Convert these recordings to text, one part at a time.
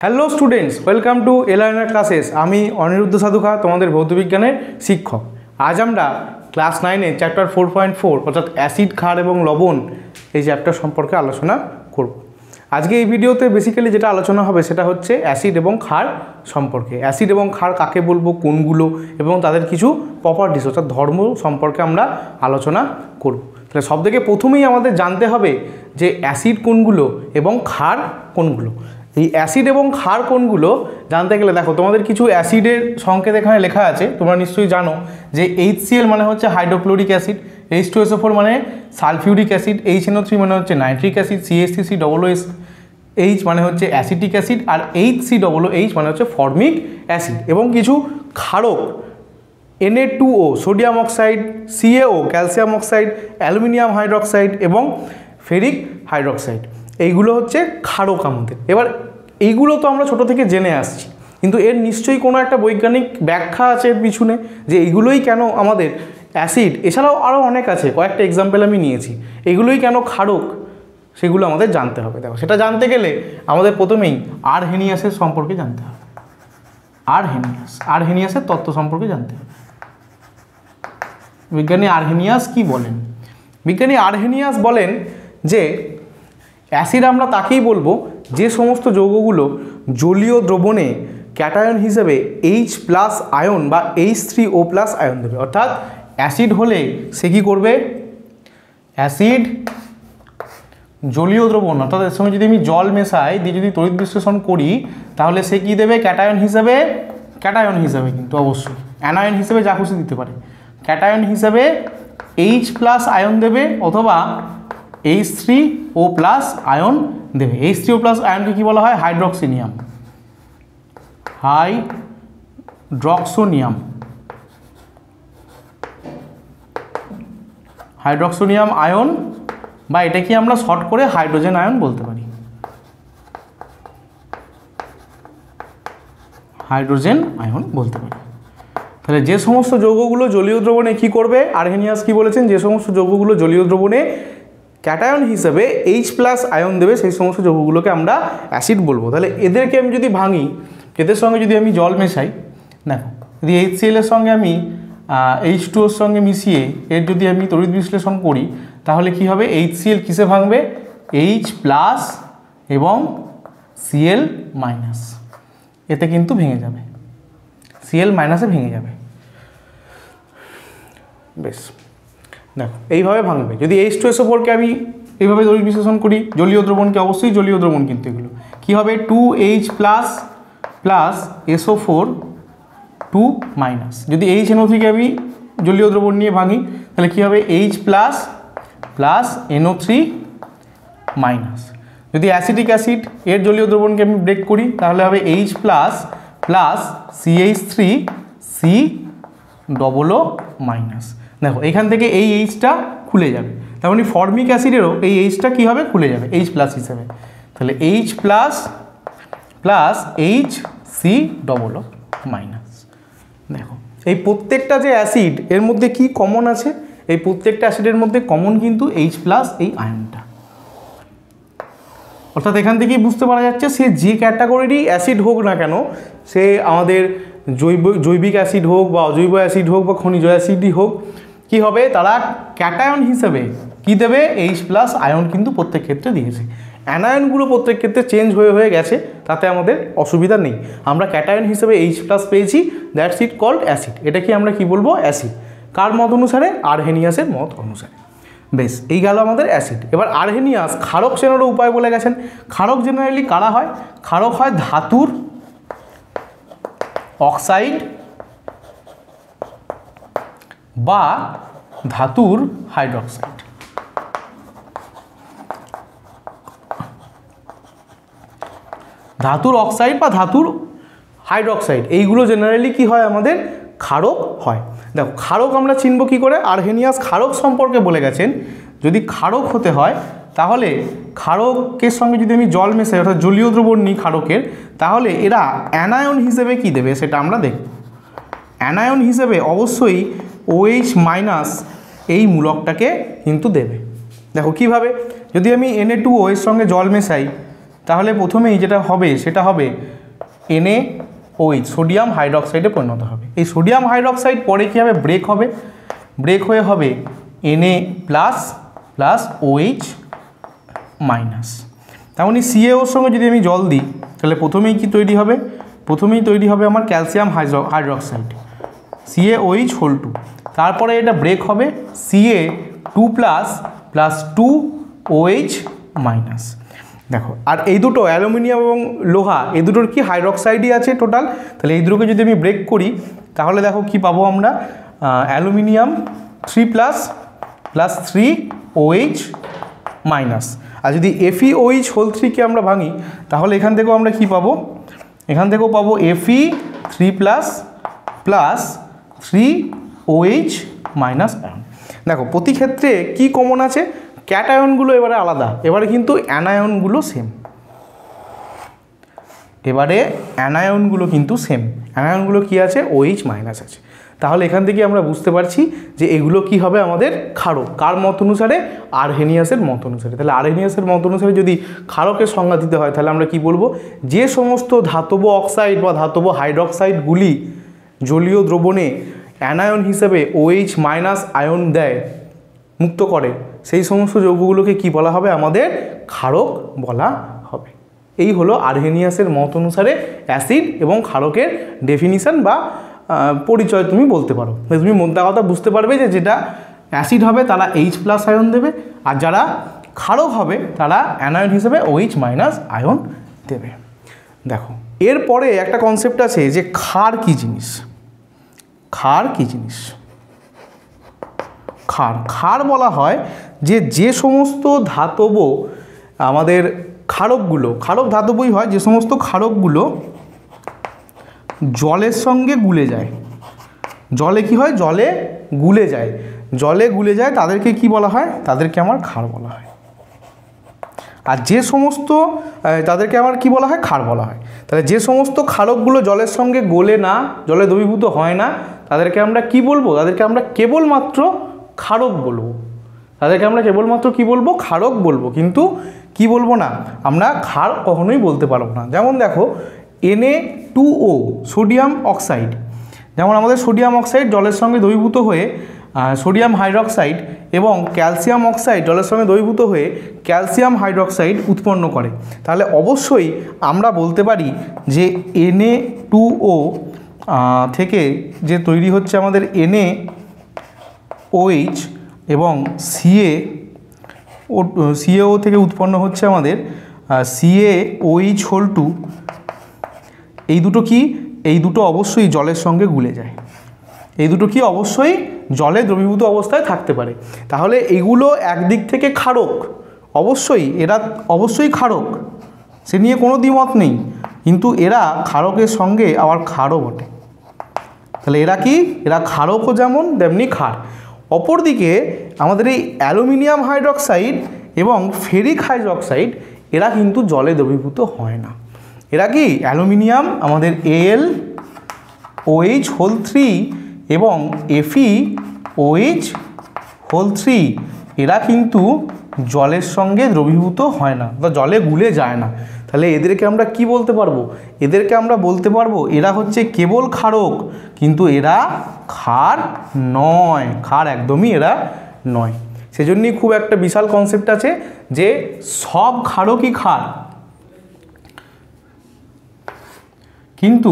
Hello students, welcome to Aliner classes. আমি অনিরুদ্ধ সাধুখা, তোমাদের ভৌতবিজ্ঞানের শিক্ষক। আজ আমরা ক্লাস 9-এ চ্যাপ্টার 4.4 অর্থাৎ অ্যাসিড, ক্ষার এবং লবণ এই চ্যাপ্টার সম্পর্কে আলোচনা করব। আজকে এই ভিডিওতে বেসিক্যালি যেটা আলোচনা হবে সেটা হচ্ছে অ্যাসিড এবং ক্ষার সম্পর্কে। অ্যাসিড এবং ক্ষার কাকে বলবো, কোনগুলো, এবং তাদের কিছু প্রপার্টিস অর্থাৎ ধর্ম সম্পর্কে আমরা আলোচনা করব। তাহলে সবথেকে প্রথমেই আমাদের জানতে হবে যে অ্যাসিড কোনগুলো এবং ক্ষার কোনগুলো। এই অ্যাসিড এবং ক্ষার কোনগুলো জানতে গেলে দেখো, তোমাদের কিছু অ্যাসিডের সংকেত এখানে লেখা আছে। তোমরা নিশ্চয়ই জানো যে HCl মানে হচ্ছে হাইড্রোক্লোরিক অ্যাসিড, H2SO4 মানে সালফিউরিক অ্যাসিড, HNO3 মানে হচ্ছে নাইট্রিক অ্যাসিড, CH3COOH মানে হচ্ছে অ্যাসিটিক অ্যাসিড, আর HCOOH মানে হচ্ছে ফর্মিক অ্যাসিড। এবং কিছু ক্ষারক Na2O sodium oxide, CaO calcium oxide, aluminium hydroxide এবং ফেরিক হাইড্রক্সাইড, এইগুলো হচ্ছে ক্ষারক আমাদের। এবার এইগুলো তো আমরা ছোট থেকে জেনে আসছি, কিন্তু এর নিশ্চয়ই কোনো একটা বৈজ্ঞানিক ব্যাখ্যা আছে এর পিছনে যে এইগুলোই কেন আমাদের অ্যাসিড। এছাড়াও আরও অনেক আছে, কয়েকটা এক্সাম্পল আমি নিয়েছি। এগুলোই কেন ক্ষারক সেগুলো আমাদের জানতে হবে। দেখো, সেটা জানতে গেলে আমাদের প্রথমেই আরহেনিয়াসের সম্পর্কে জানতে হবে। আরহেনিয়াসের তত্ত্ব সম্পর্কে জানতে হবে। বিজ্ঞানী আরহেনিয়াস কি বলেন? বিজ্ঞানী আরহেনিয়াস বলেন যে অ্যাসিড আমরা তাকেই বলবো যে সমস্ত যৌগগুলো জলীয় দ্রবণে ক্যাটায়ন হিসেবে H+ আয়ন বা H3O+ আয়ন দেবে। অর্থাৎ অ্যাসিড হলে সে কী করবে? অ্যাসিড জলীয় দ্রবণ, অর্থাৎ এর সঙ্গে যদি আমি জল মেশাই দিয়ে যদি তড়িৎ বিশ্লেষণ করি তাহলে সে কী দেবে? ক্যাটায়ন হিসেবে, কিন্তু অবশ্যই অ্যানায়ন হিসেবে যা খুশি দিতে পারে। ক্যাটায়ন হিসেবে H+ আয়ন দেবে অথবা H3O+ আয়ন দেবে। H3O+ আয়নকে কী বলা হয়? হাইড্রক্সোনিয়াম আয়ন, বা এটাকে আমরা শর্ট করে হাইড্রোজেন আয়ন বলতে পারি। তাহলে যে সমস্ত যৌগগুলো জলীয় দ্রবণে কী করবে? আরহেনিয়াস কি বলেছেন? যে সমস্ত যৌগগুলো জলীয় দ্রবণে ক্যাটায়ন হিসেবে H+ আয়ন দেবে সেই সমস্ত যৌগগুলোকে আমরা অ্যাসিড বলবো। তাহলে এদেরকে আমি যদি ভাঙি, এদের সঙ্গে যদি আমি জল মেশাই, দেখো যদি HCl এর সঙ্গে আমি H2O এর সঙ্গে মিশিয়ে এর যদি আমি তড়িৎ বিশ্লেষণ করি তাহলে কি হবে? HCl কিসে ভাঙবে? H+ এবং Cl-, এতে কিন্তু ভেঙে যাবে, Cl- ভেঙে যাবে। বেশ, দেখো এইভাবে ভাঙবে। যদি H2SO4 আমি এইভাবে তড়িৎ বিশ্লেষণ করি, জলীয় দ্রবণকে, অবশ্যই জলীয় দ্রবণ কিন্তু এগুলো কী হবে? 2H+ SO4 2-। যদি HNO3 আমি জলীয় দ্রবণ নিয়ে ভাঙি তাহলে কী হবে? H+ NO3-। যদি অ্যাসিটিক অ্যাসিড এর জলীয় দ্রবণকে আমি ব্রেক করি তাহলে হবে H+ CH3COO-। দেখো এখান থেকে এই Hটা খুলে যাবে, তার মানে ফর্মিক অ্যাসিডেরও এই Hটা কী হবে? খুলে যাবে H+ হিসেবে। তাহলে H+ HCOO-। দেখো এই প্রত্যেকটা যে অ্যাসিড এর মধ্যে কি কমন আছে? এই প্রত্যেকটা অ্যাসিডের মধ্যে কমন কিন্তু H+ এই আয়নটা। অর্থাৎ এখান থেকেই বুঝতে পারা যাচ্ছে সে যে ক্যাটাগরিরই অ্যাসিড হোক না কেন, সে আমাদের জৈবিক অ্যাসিড হোক বা অজৈব অ্যাসিড হোক বা খনিজ অ্যাসিডই হোক, কি হবে? তারা ক্যাটায়ন হিসেবে কি দেবে? H+ আয়ন কিন্তু প্রত্যেক ক্ষেত্রে দিয়েছে। অ্যানায়নগুলো প্রত্যেক ক্ষেত্রে চেঞ্জ হয়ে গেছে, তাতে আমাদের অসুবিধা নেই। আমরা ক্যাটায়ন হিসেবে H+ পেয়েছি, দ্যাটস ইট কল্ড অ্যাসিড। এটাকে আমরা কি বলবো? অ্যাসিড। কার মত অনুসারে? আরহেনিয়াসের মত অনুসারে। বেশ, এই গেল আমাদের অ্যাসিড। এবার আরহেনিয়াস ক্ষারক চেনারও উপায় বলে গেছেন। ক্ষারক জেনারেলি কারা হয়? ক্ষারক হয় ধাতুর অক্সাইড বা ধাতুর হাইড্রক্সাইড। ধাতুর অক্সাইড বা ধাতুর হাইড্রক্সাইড, এইগুলো জেনারেলি কি হয়? আমাদের ক্ষারক হয়। দেখো ক্ষারক আমরা চিনব কী করে? আরহেনিয়াস ক্ষারক সম্পর্কে বলে গেছেন, যদি ক্ষারক হতে হয় তাহলে ক্ষারকের সঙ্গে যদি আমি জল মেশাই অর্থাৎ জলীয় দ্রবণ নিই ক্ষারকের, তাহলে এরা অ্যানায়ন হিসেবে কি দেবে সেটা আমরা দেখব। অ্যানায়ন হিসেবে অবশ্যই OH- এই মূলকটাকে কিন্তু দেবে। দেখো কিভাবে? যদি আমি Na2O এর সঙ্গে জল মেশাই তাহলে প্রথমেই যেটা হবে সেটা হবে NaOH, সোডিয়াম হাইড্রক্সাইডে পরিণত হবে। এই সোডিয়াম হাইড্রক্সাইড পরে কী হবে, ব্রেক হবে, ব্রেক হয়ে হবে Na plus plus OH minus. তেমনি CaOর সঙ্গে যদি আমি জল দিই তাহলে প্রথমেই কি তৈরি হবে, প্রথমেই তৈরি হবে আমার ক্যালসিয়াম হাইড্রক্সাইড CaOH হোল 2, তারপরে এটা ব্রেক হবে Ca2 plus plus 2OH minus. দেখো, আর এই দুটো অ্যালুমিনিয়াম এবং লোহা এই দুটোর কি হাইড্রক্সাইডই আছে টোটাল, তাহলে এই দুটোকে যদি আমি ব্রেক করি তাহলে দেখো কি পাবো আমরা, aluminium 3 plus plus 3OH minus. আর যদি FeOH হোল 3কে আমরা ভাঙি তাহলে এখান থেকেও আমরা কি পাবো, এখান থেকেও পাবো Fe3 plus plus 3OH minus ion. দেখো প্রতি ক্ষেত্রে কি কমন আছে, ক্যাটায়নগুলো এবারে আলাদা, এবারে কিন্তু অ্যানায়নগুলো সেম, এবারে অ্যানায়নগুলো কিন্তু সেম। অ্যানায়নগুলো কি আছে, OH মাইনাস আছে। তাহলে এখান থেকে আমরা বুঝতে পারছি যে এগুলো কি হবে আমাদের ক্ষারক, কার মত অনুসারে, আরহেনিয়াসের মত অনুসারে। তাহলে আরহেনিয়াসের মত অনুসারে যদি ক্ষারকের সংজ্ঞা দিতে হয় তাহলে আমরা কি বলবো, যে সমস্ত ধাতব অক্সাইড বা ধাতব হাইড্রক্সাইডগুলি জলীয় দ্রবণে অ্যানায়ন হিসেবে OH মাইনাস আয়ন দেয়, মুক্ত করে, সেই সমস্ত যৌগগুলোকে কি বলা হবে, আমাদের ক্ষারক বলা হবে। এই হলো আরহেনিয়াসের মত অনুসারে অ্যাসিড এবং ক্ষারকের ডেফিনিশন বা পরিচয় তুমি বলতে পারো। তুমি মোদ্দা কথা বুঝতে পারবে যে যেটা অ্যাসিড হবে তারা H প্লাস আয়ন দেবে, আর যারা ক্ষারক হবে তারা অ্যানায়ন হিসেবে OH মাইনাস আয়ন দেবে। দেখো এরপরে একটা কনসেপ্ট আছে যে ক্ষার কি জিনিস, ক্ষার কি জিনিস। ক্ষার বলা হয় যে সমস্ত ধাতব আমাদের ক্ষারকগুলো, ক্ষারক ধাতবই হয়, যে সমস্ত ক্ষারকগুলো জলের সঙ্গে গুলে যায়, জলে কি হয়, জলে গুলে যায়, জলে গুলে যায় তাদেরকে কি বলা হয়, তাদেরকে আমার ক্ষার বলা হয়। আর যে সমস্ত তাদেরকে আমার কি বলা হয়, ক্ষার বলা হয়। তাহলে যে সমস্ত ক্ষারকগুলো জলের সঙ্গে গলে না, জলে দ্রবীভূত হয় না, তাদেরকে আমরা কি বলবো, তাদেরকে আমরা কেবলমাত্র ক্ষারক বলবো, তাদেরকে আমরা কেবলমাত্র কি বলবো, ক্ষারক বলবো, কিন্তু কি বলবো না, আমরা ক্ষার কখনোই বলতে পারবো না। যেমন দেখো Na2O সোডিয়াম অক্সাইড, যেমন আমাদের সোডিয়াম অক্সাইড জলের সঙ্গে দ্রবীভূত হয়ে সোডিয়াম হাইড্রক্সাইড এবং ক্যালসিয়াম অক্সাইড জলের সঙ্গে দ্রবীভূত হয়ে ক্যালসিয়াম হাইড্রক্সাইড উৎপন্ন করে। তাহলে অবশ্যই আমরা বলতে পারি যে Na2O থেকে যে তৈরি হচ্ছে আমাদের NaOH এবং CaO থেকে উৎপন্ন হচ্ছে আমাদের CaOH হোল 2, এই দুটো কি, এই দুটো অবশ্যই জলের সঙ্গে গুলে যায়, এই দুটো কি অবশ্যই জলে দ্রবীভূত অবস্থায় থাকতে পারে। তাহলে এগুলো একদিক থেকে ক্ষারক, অবশ্যই এরা অবশ্যই ক্ষারক, সে নিয়ে কোনো দ্বিমত নেই, কিন্তু এরা ক্ষারকের সঙ্গে আবার ক্ষারও বটে। তাহলে এরা কি, এরা ক্ষারকও যেমন তেমনি ক্ষার। অপরদিকে আমাদের এই অ্যালুমিনিয়াম হাইড্রক্সাইড এবং ফেরিক হাইড্রক্সাইড এরা কিন্তু জলে দ্রবীভূত হয় না। এরা কি, অ্যালুমিনিয়াম আমাদের AlOH হোল 3 এবং FeOH হোল 3 এরা কিন্তু জলের সঙ্গে দ্রবীভূত হয় না বা জলে গুলে যায় না। তাহলে এদেরকে আমরা কি বলতে পারবো, এদেরকে আমরা বলতে পারবো এরা হচ্ছে কেবল ক্ষারক, কিন্তু এরা ক্ষার নয়, ক্ষার একদমই এরা নয়। সেজন্যই খুব একটা বিশাল কনসেপ্ট আছে যে সব ক্ষারকই ক্ষার, কিন্তু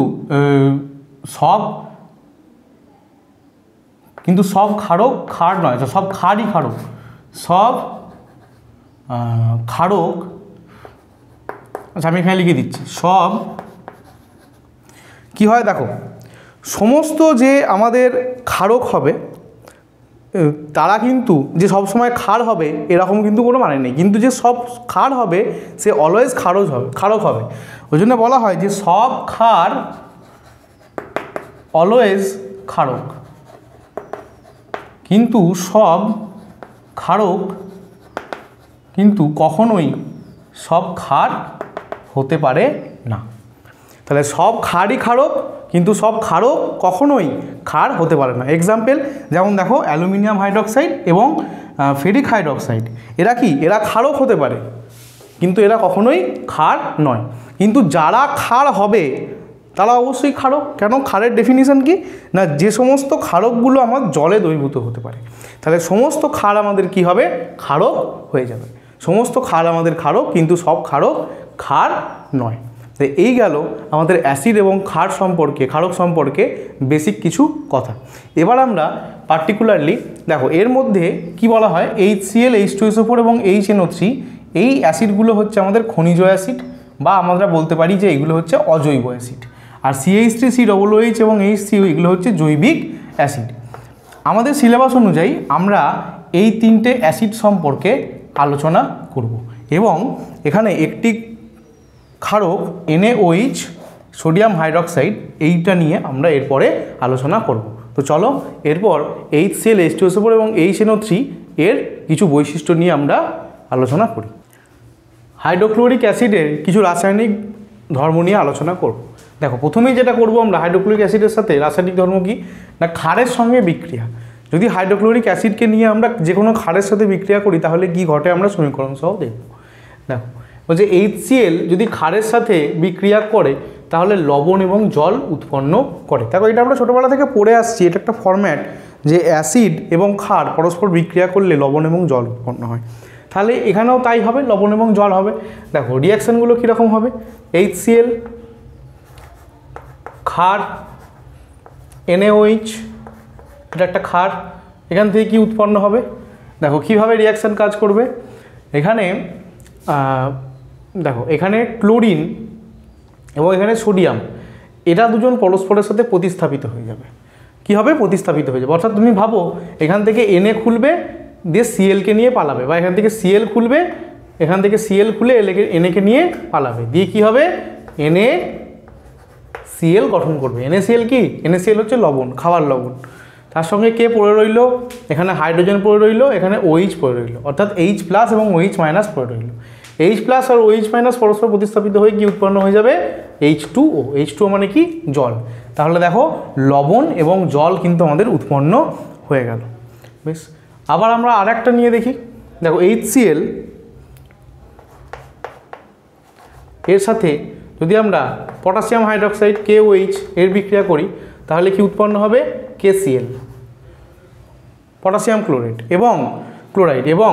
সব ক্ষারক ক্ষার নয়, সব ক্ষারই ক্ষারক, সব ক্ষারক, আচ্ছা আমি এখানে লিখে দিচ্ছি, সব কি হয়, দেখো সমস্ত যে আমাদের ক্ষারক হবে তারা কিন্তু যে সব সময় ক্ষার হবে এরকম কিন্তু কোনো মানে নেই, কিন্তু যে সব ক্ষার হবে সে অলওয়েজ ক্ষারক হবে। ওই জন্য বলা হয় যে সব ক্ষার অলওয়েজ ক্ষারক, কিন্তু সব ক্ষারক কিন্তু কখনোই সব ক্ষার হতে পারে না। তাহলে সব ক্ষারই ক্ষারক, কিন্তু সব ক্ষারক কখনোই ক্ষার হতে পারে না। এক্সাম্পল যেমন দেখো অ্যালুমিনিয়াম হাইড্রক্সাইড এবং ফেরিক হাইড্রক্সাইড এরা কি, এরা ক্ষারক হতে পারে, কিন্তু এরা কখনোই ক্ষার নয়। কিন্তু যারা ক্ষার হবে তারা অবশ্যই ক্ষারক। কেন? ক্ষারের ডেফিনিশন কি না, যে সমস্ত ক্ষারকগুলো আমার জলে দ্রবীভূত হতে পারে, তাহলে সমস্ত ক্ষার আমাদের কি হবে? ক্ষারক হয়ে যাবে। সমস্ত ক্ষার আমাদের ক্ষারক, কিন্তু সব ক্ষারক ক্ষার নয়। তো এই গেল আমাদের অ্যাসিড এবং ক্ষার সম্পর্কে, ক্ষারক সম্পর্কে বেসিক কিছু কথা। এবার আমরা পার্টিকুলারলি দেখো এর মধ্যে কি বলা হয়, HCl, H2SO4 এবং HNO3 এই অ্যাসিডগুলো হচ্ছে আমাদের খনিজ অ্যাসিড, বা আমরা বলতে পারি যে এগুলো হচ্ছে অজৈব অ্যাসিড। আর CH3COOH এবং HCl এগুলো হচ্ছে জৈবিক অ্যাসিড। আমাদের সিলেবাস অনুযায়ী আমরা এই তিনটে অ্যাসিড সম্পর্কে আলোচনা করব, এবং এখানে একটি ক্ষারক NaOH, সোডিয়াম হাইড্রক্সাইড, এইটা নিয়ে আমরা এরপরে আলোচনা করব। তো চলো এরপর HCl, H2SO4 এবং HNO3 এর কিছু বৈশিষ্ট্য নিয়ে আমরা আলোচনা করি। হাইড্রোক্লোরিক অ্যাসিডের কিছু রাসায়নিক ধর্ম নিয়ে আলোচনা করব। দেখো প্রথমেই যেটা করব আমরা, হাইড্রোক্লোরিক অ্যাসিডের সাথে রাসায়নিক ধর্ম কি না, ক্ষারের সঙ্গে বিক্রিয়া। যদি হাইড্রোক্লোরিক অ্যাসিডকে নিয়ে আমরা যে কোনো ক্ষারের সাথে বিক্রিয়া করি তাহলে কি ঘটে আমরা সমীকরণ সহ দেখব। দেখো বলছে HCl যদি ক্ষারের সাথে বিক্রিয়া করে তাহলে লবণ এবং জল উৎপন্ন করে। দেখো এটা আমরা ছোটোবেলা থেকে পড়ে আসছি, এটা একটা ফরম্যাট যে অ্যাসিড এবং ক্ষার পরস্পর বিক্রিয়া করলে লবণ এবং জল উৎপন্ন হয়। তাহলে এখানেও তাই হবে, লবণ এবং জল হবে। দেখো রিয়াকশানগুলো কীরকম হবে, HCl, ক্ষার, NaOH, এটা একটা ক্ষার, এখান থেকে কি উৎপন্ন হবে, দেখো কিভাবে রিয়াকশান কাজ করবে। এখানে দেখো এখানে ক্লোরিন এবং এখানে সোডিয়াম, এটা দুজন পরস্পরের সাথে প্রতিস্থাপিত হয়ে যাবে। কি হবে? প্রতিস্থাপিত হয়ে যাবে। অর্থাৎ তুমি ভাবো এখান থেকে Na খুলবে, দিয়ে Clকে নিয়ে পালাবে, বা এখান থেকে Cl খুলবে, এখান থেকে Cl খুলে Na-কে নিয়ে পালাবে, দিয়ে কি হবে? NaCl গঠন করবে। NaCl কি? NaCl হচ্ছে লবণ, খাওয়ার লবণ। তার সঙ্গে কে পড়ে রইল? এখানে হাইড্রোজেন পড়ে রইল, এখানে OH পড়ে রইল, অর্থাৎ H+ এবং OH- পড়ে রইল। H+ আর OH- পরস্পর প্রতিস্থাপিত হয়ে কি উৎপন্ন হয়ে যাবে? H2O। H2O মানে কি? জল। তাহলে দেখো লবণ এবং জল কিন্তু আমাদের উৎপন্ন হয়ে গেল। বেশ, আবার আমরা আর একটা নিয়ে দেখি। দেখো HCl এর সাথে যদি আমরা পটাশিয়াম হাইড্রক্সাইড KOH এর বিক্রিয়া করি তাহলে কি উৎপন্ন হবে? KCl, পটাশিয়াম ক্লোরাইড এবং ক্লোরাইড, এবং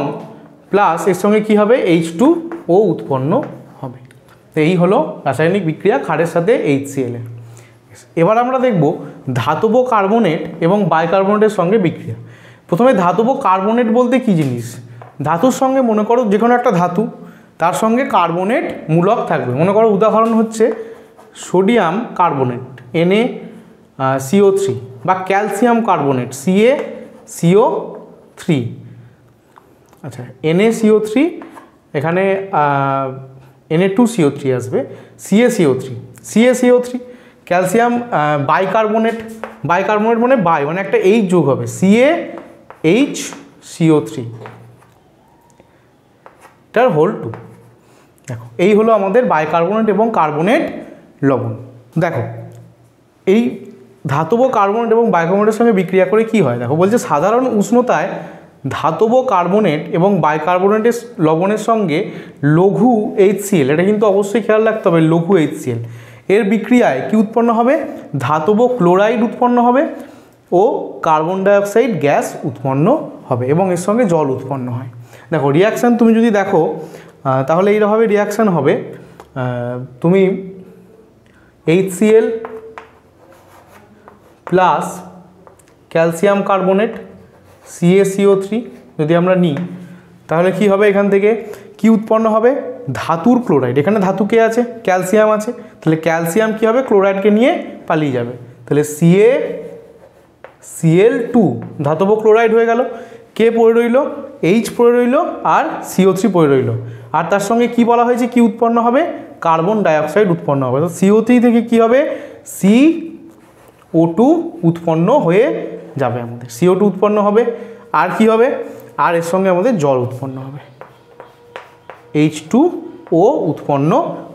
প্লাস এর সঙ্গে কি হবে? H2O উৎপন্ন হবে। তো এই হলো রাসায়নিক বিক্রিয়া ক্ষারের সাথে HCl এর। এবার আমরা দেখব ধাতব কার্বনেট এবং বাইকার্বনেটের সঙ্গে বিক্রিয়া। প্রথমে ধাতব কার্বনেট বলতে কি জিনিস? ধাতুর সঙ্গে মনে করো যে কোনো একটা ধাতু, তার সঙ্গে কার্বনেট মূলক থাকবে। মনে করো উদাহরণ হচ্ছে সোডিয়াম কার্বনেট NaCO3, বা ক্যালসিয়াম কার্বনেট CaCO3। আচ্ছা, NaCO3, এখানে Na2CO3 আসবে, CaCO3, ক্যালসিয়াম বাইকার্বনেট, বাইকার্বনেট মানে বাই মানে একটা H যোগ হবে, CaHCO3 টার হোল 2। দেখো এই হলো আমাদের বাইকার্বনেট এবং কার্বনেট লবণ। দেখো এই ধাতব কার্বনেট এবং বাইকার্বনেটের সঙ্গে বিক্রিয়া করে কি হয়, দেখো বলছে সাধারণ উষ্ণতায় ধাতব কার্বনেট এবং বাইকার্বনেটের লবণের সঙ্গে লঘু HCl, এটা কিন্তু অবশ্যই খেয়াল রাখতে হবে, লঘু HCl এর বিক্রিয়ায় কি উৎপন্ন হবে? ধাতব ক্লোরাইড উৎপন্ন হবে ও কার্বন ডাইঅক্সাইড গ্যাস উৎপন্ন হবে, এবং এর সঙ্গে জল উৎপন্ন হয়। দেখো রিয়াকশান তুমি যদি দেখো তাহলে এইভাবে রিয়াকশান হবে, তুমি HCl plus calcium carbonate CaCO3 যদি আমরা নিই তাহলে কি হবে? এখান থেকে কি উৎপন্ন হবে? ধাতুর ক্লোরাইড। এখানে ধাতু কে আছে? ক্যালসিয়াম আছে। তাহলে ক্যালসিয়াম কি হবে? ক্লোরাইডকে নিয়ে পালিয়ে যাবে। তাহলে CaCl2 ধাতব ক্লোরাইড হয়ে গেল। কে পড়ে রইল? H পড়ে রইল, আর CO3 পড়ে রইল। আর তার সঙ্গে কি বলা হয়েছে? কি উৎপন্ন হবে? কার্বন ডাইঅক্সাইড উৎপন্ন হবে। তো CO3 থেকে কি হবে? CO2 উৎপন্ন হয়ে যাবে, আমাদের CO2 উৎপন্ন হবে। আর কি হবে? আর এর সঙ্গে আমাদের জল উৎপন্ন হবে, H2O উৎপন্ন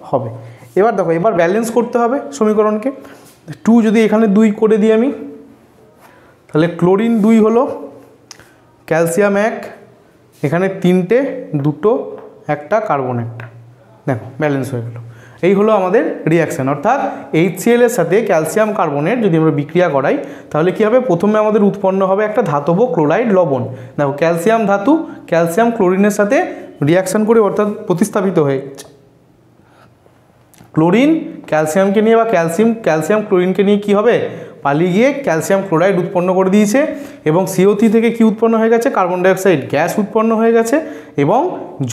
হবে। এবার দেখো এবার ব্যালেন্স করতে হবে সমীকরণকে। 2 যদি এখানে 2 করে দিই আমি, তাহলে ক্লোরিন 2 হলো, ক্যালসিয়াম 1, এখানে 3টে, 2টো, 1টা, কার্বন 1টা। দেখো ব্যালেন্স হয়ে গেল। এই হলো আমাদের রিয়াকশান, অর্থাৎ HCl এর সাথে ক্যালসিয়াম কার্বনেট যদি আমরা বিক্রিয়া করাই তাহলে কী হবে, প্রথমে আমাদের উৎপন্ন হবে একটা ধাতব ক্লোরাইড লবণ। দেখো ক্যালসিয়াম ধাতু ক্যালসিয়াম ক্লোরিনের সাথে রিয়াকশান করে অর্থাৎ প্রতিস্থাপিত হয়ে ক্লোরিন ক্যালসিয়ামকে নিয়ে বা ক্যালসিয়াম ক্লোরিনকে নিয়ে কী হবে, পালিয়ে গিয়ে ক্যালসিয়াম ক্লোরাইড উৎপন্ন করে দিয়েছে এবং CO3 থেকে কি উৎপন্ন হয়ে গেছে, কার্বন ডাইঅক্সাইড গ্যাস উৎপন্ন হয়ে গেছে এবং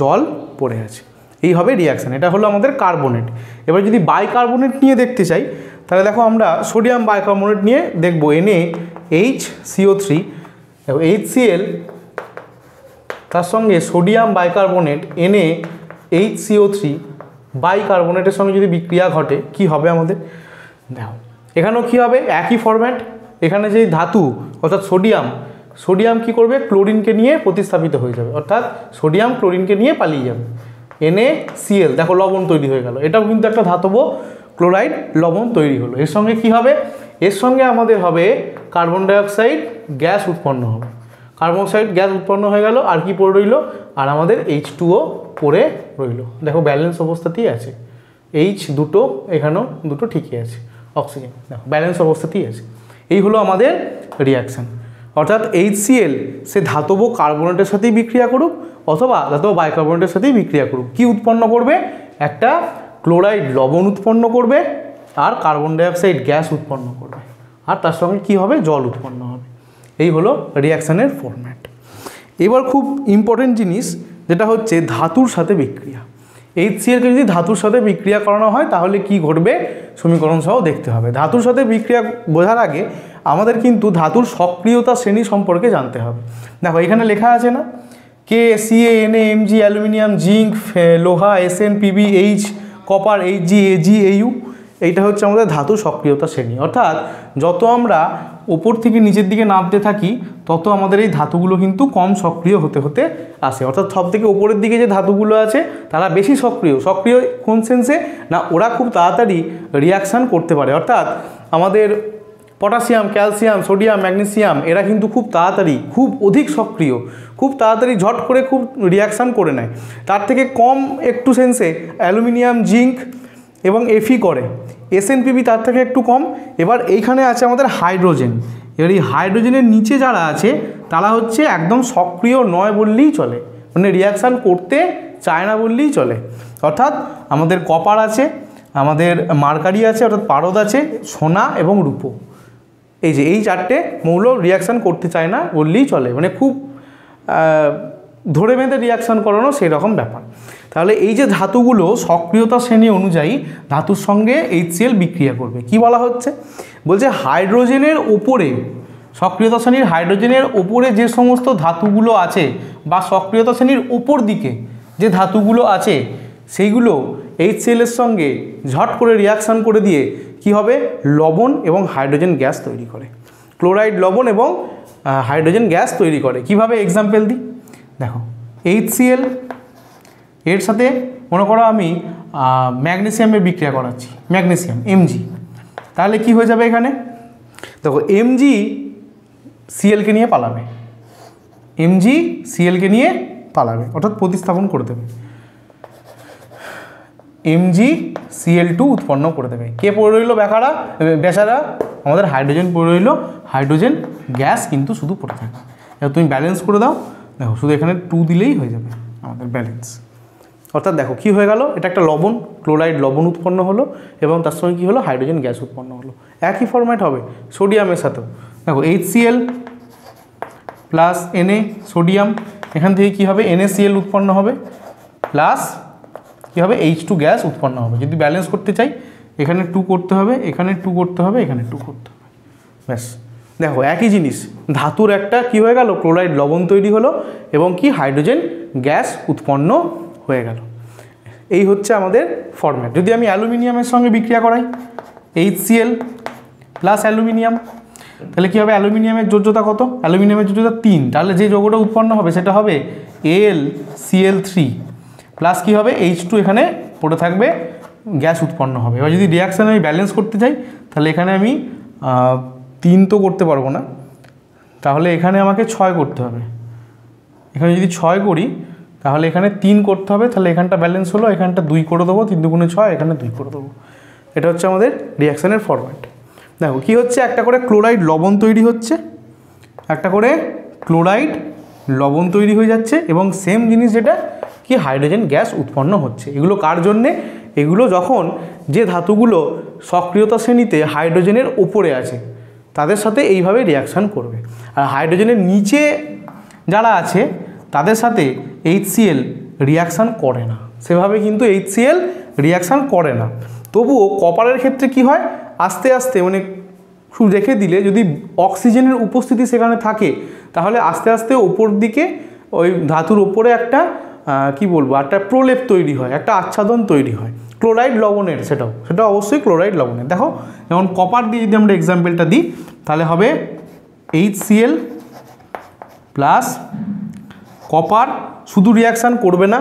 জল পড়ে আছে। এই হবে রিয়াকশান। এটা হলো আমাদের কার্বনেট। এবার যদি বাইকার্বনেট নিয়ে দেখতে চাই তাহলে দেখো আমরা সোডিয়াম বাইকার্বনেট নিয়ে দেখব। NaHCO3 HCl তার সঙ্গে সোডিয়াম বাইকার্বনেট NaHCO3 বাইকার্বনেটের সঙ্গে যদি বিক্রিয়া ঘটে কি হবে আমাদের, দেখো এখানেও কী হবে, একই ফরম্যাট। এখানে যে ধাতু অর্থাৎ সোডিয়াম কী করবে, ক্লোরিনকে নিয়ে প্রতিস্থাপিত হয়ে যাবে, অর্থাৎ সোডিয়াম ক্লোরিনকে নিয়ে পালিয়ে যাবে। NaCl দেখো লবণ তৈরি হয়ে গেল, এটাও কিন্তু একটা ধাতব ক্লোরাইড লবণ তৈরি হলো। এর সঙ্গে কি হবে, এর সঙ্গে আমাদের হবে কার্বন ডাইঅক্সাইড গ্যাস উৎপন্ন হবে। কার্বন ডাইঅক্সাইড গ্যাস উৎপন্ন হয়ে গেল, আর কি পড়ে রইল, আর আমাদের H2O পড়ে রইল। দেখো ব্যালেন্স অবস্থাতেই আছে, দুটো এখানেও দুটো ঠিকই আছে, অক্সিজেন দেখো ব্যালেন্স অবস্থাতেই আছে। এই হলো আমাদের রিয়াকশান। অর্থাৎ HCl সে ধাতব কার্বনেটের সাথেই বিক্রিয়া করুক অথবা ধাতব বাইকার্বনেটের সাথেই বিক্রিয়া করুক, কি উৎপন্ন করবে, একটা ক্লোরাইড লবণ উৎপন্ন করবে আর কার্বন ডাইঅক্সাইড গ্যাস উৎপন্ন করবে, আর তার সঙ্গে কি হবে, জল উৎপন্ন হবে। এই হলো রিয়াকশানের ফরম্যাট। এবার খুব ইম্পর্টেন্ট জিনিস যেটা হচ্ছে ধাতুর সাথে বিক্রিয়া। HClকে যদি ধাতুর সাথে বিক্রিয়া করানো হয় তাহলে কি ঘটবে, সমীকরণ সহ দেখতে হবে। ধাতুর সাথে বিক্রিয়া বোঝার আগে আমাদের কিন্তু ধাতুর সক্রিয়তা শ্রেণী সম্পর্কে জানতে হবে। দেখো এখানে লেখা আছে না, Ka, Ca, Na, Mg, aluminium, zinc, লোহা, Sn, Pb, H, copper, Hg, Ag, Au, এইটা হচ্ছে আমাদের ধাতু সক্রিয়তা শ্রেণী। অর্থাৎ যত আমরা ওপর থেকে নিচের দিকে নামতে থাকি তত আমাদের এই ধাতুগুলো কিন্তু কম সক্রিয় হতে হতে আসে। অর্থাৎ সব থেকে ওপরের দিকে যে ধাতুগুলো আছে তারা বেশি সক্রিয় কোন সেন্সে না, ওরা খুব তাড়াতাড়ি রিয়াকশান করতে পারে। অর্থাৎ আমাদের পটাশিয়াম, ক্যালসিয়াম, সোডিয়াম, ম্যাগনেসিয়াম এরা কিন্তু খুব তাড়াতাড়ি, খুব অধিক সক্রিয়, খুব তাড়াতাড়ি ঝট করে খুব রিয়াকশান করে নেয়। তার থেকে কম একটু সেন্সে অ্যালুমিনিয়াম, জিঙ্ক এবং Fe করে। SnPb তার থেকে একটু কম। এবার এইখানে আছে আমাদের হাইড্রোজেন। এবার এই হাইড্রোজেনের নিচে যারা আছে তারা হচ্ছে একদম সক্রিয় নয় বললেই চলে, মানে রিয়াকশান করতে চায় না বললেই চলে। অর্থাৎ আমাদের কপার আছে, আমাদের মার্কারি আছে অর্থাৎ পারদ আছে, সোনা এবং রূপো, এই যে এই চারটে মৌল রিয়াকশান করতে চায় না বললেই চলে, মানে খুব ধরে বেঁধে রিয়াকশান করানো সেই রকম ব্যাপার। তাহলে এই যে ধাতুগুলো সক্রিয়তা শ্রেণী অনুযায়ী ধাতুর সঙ্গে HCl বিক্রিয়া করবে, কি বলা হচ্ছে, বলছে হাইড্রোজেনের ওপরে, সক্রিয়তা শ্রেণীর হাইড্রোজেনের ওপরে যে সমস্ত ধাতুগুলো আছে বা সক্রিয়তা শ্রেণীর ওপর দিকে যে ধাতুগুলো আছে সেইগুলো HCl এর সঙ্গে ঝট করে রিয়াকশান করে দিয়ে কি হবে, লবণ এবং হাইড্রোজেন গ্যাস তৈরি করে, ক্লোরাইড লবণ এবং হাইড্রোজেন গ্যাস তৈরি করে। কিভাবে এক্সাম্পল দিই, দেখো HCl এর সাথে মনে করো আমি ম্যাগনেসিয়ামের বিক্রিয়া করাচ্ছি, ম্যাগনেসিয়াম Mg, তাহলে কি হয়ে যাবে এখানে, দেখো Mg Clকে নিয়ে পালাবে, Mg Clকে নিয়ে পালাবে অর্থাৎ প্রতিস্থাপন করে দেবে, MgCl2 উৎপন্ন করে দেবে। কে পড়ে রইল বেচারা, আমাদের হাইড্রোজেন পড়ে রইল, হাইড্রোজেন গ্যাস কিন্তু শুধু পড়ে থাকে। এবার তুমি ব্যালেন্স করে দাও, দেখো শুধু এখানে 2 দিলেই হয়ে যাবে আমাদের ব্যালেন্স। অর্থাৎ দেখো কি হয়ে গেল, এটা একটা লবণ, ক্লোরাইড লবণ উৎপন্ন হলো এবং তার সঙ্গে কী হলো, হাইড্রোজেন গ্যাস উৎপন্ন হলো। একই ফরম্যাট হবে সোডিয়ামের সাথেও, দেখো HCl প্লাস Na সোডিয়াম, এখান থেকে কী হবে, NaCl উৎপন্ন হবে প্লাস কী হবে, H2 গ্যাস উৎপন্ন হবে। যদি ব্যালেন্স করতে চাই এখানে 2 করতে হবে, এখানে 2 করতে হবে, এখানে 2 করতে হবে, ব্যাস। দেখো একই জিনিস, ধাতুর একটা কি হয়ে গেল, ক্লোরাইড লবণ তৈরি হলো এবং কি হাইড্রোজেন গ্যাস উৎপন্ন হয়ে গেল। এই হচ্ছে আমাদের ফরম্যাট। যদি আমি অ্যালুমিনিয়ামের সঙ্গে বিক্রিয়া করাই, HCl প্লাস অ্যালুমিনিয়াম, তাহলে কী হবে, অ্যালুমিনিয়ামের যোজ্যতা কত, অ্যালুমিনিয়ামের যোজ্যতা 3, তাহলে যে যৌগটা উৎপন্ন হবে সেটা হবে AlCl3 প্লাস কী হবে, H2 এখানে পড়ে থাকবে, গ্যাস উৎপন্ন হবে। এবার যদি রিয়াকশান আমি ব্যালেন্স করতে চাই তাহলে এখানে আমি 3 তো করতে পারবো না, তাহলে এখানে আমাকে 6 করতে হবে। এখানে যদি 6 করি তাহলে এখানে 3 করতে হবে, তাহলে এখানটা ব্যালেন্স হলো, এখানটা 2 করে দেবো, 3 দুগুণে 6, এখানে 2 করে দেবো। এটা হচ্ছে আমাদের রিয়াকশানের ফরম্যাট। দেখো কী হচ্ছে, একটা করে ক্লোরাইড লবণ তৈরি হচ্ছে, একটা করে ক্লোরাইড লবণ তৈরি হয়ে যাচ্ছে, এবং সেম জিনিস যেটা কি হাইড্রোজেন গ্যাস উৎপন্ন হচ্ছে। এগুলো কার জন্যে? এগুলো যখন যে ধাতুগুলো সক্রিয়তা শ্রেণীতে হাইড্রোজেনের ওপরে আছে তাদের সাথে এইভাবে রিয়াকশান করবে, আর হাইড্রোজেনের নিচে যারা আছে তাদের সাথে HCl রিয়াকশান করে না, সেভাবে কিন্তু HCl রিয়াকশান করে না। তবুও কপারের ক্ষেত্রে কি হয়, আস্তে আস্তে মানে শুধু রেখে দিলে যদি অক্সিজেনের উপস্থিতি সেখানে থাকে তাহলে আস্তে আস্তে ওপর দিকে ওই ধাতুর ওপরে একটা কি বলবো, একটা প্রলেপ তৈরি হয়, একটা আচ্ছাদন তৈরি হয় ক্লোরাইড লবণের। সেটা অবশ্যই ক্লোরাইড লবণের। দেখো যেমন কপার দিয়ে যদি আমরা এক্সাম্পলটা দিই তাহলে হবে HCl প্লাস কপার। শুধু রিয়াকশান করবে না,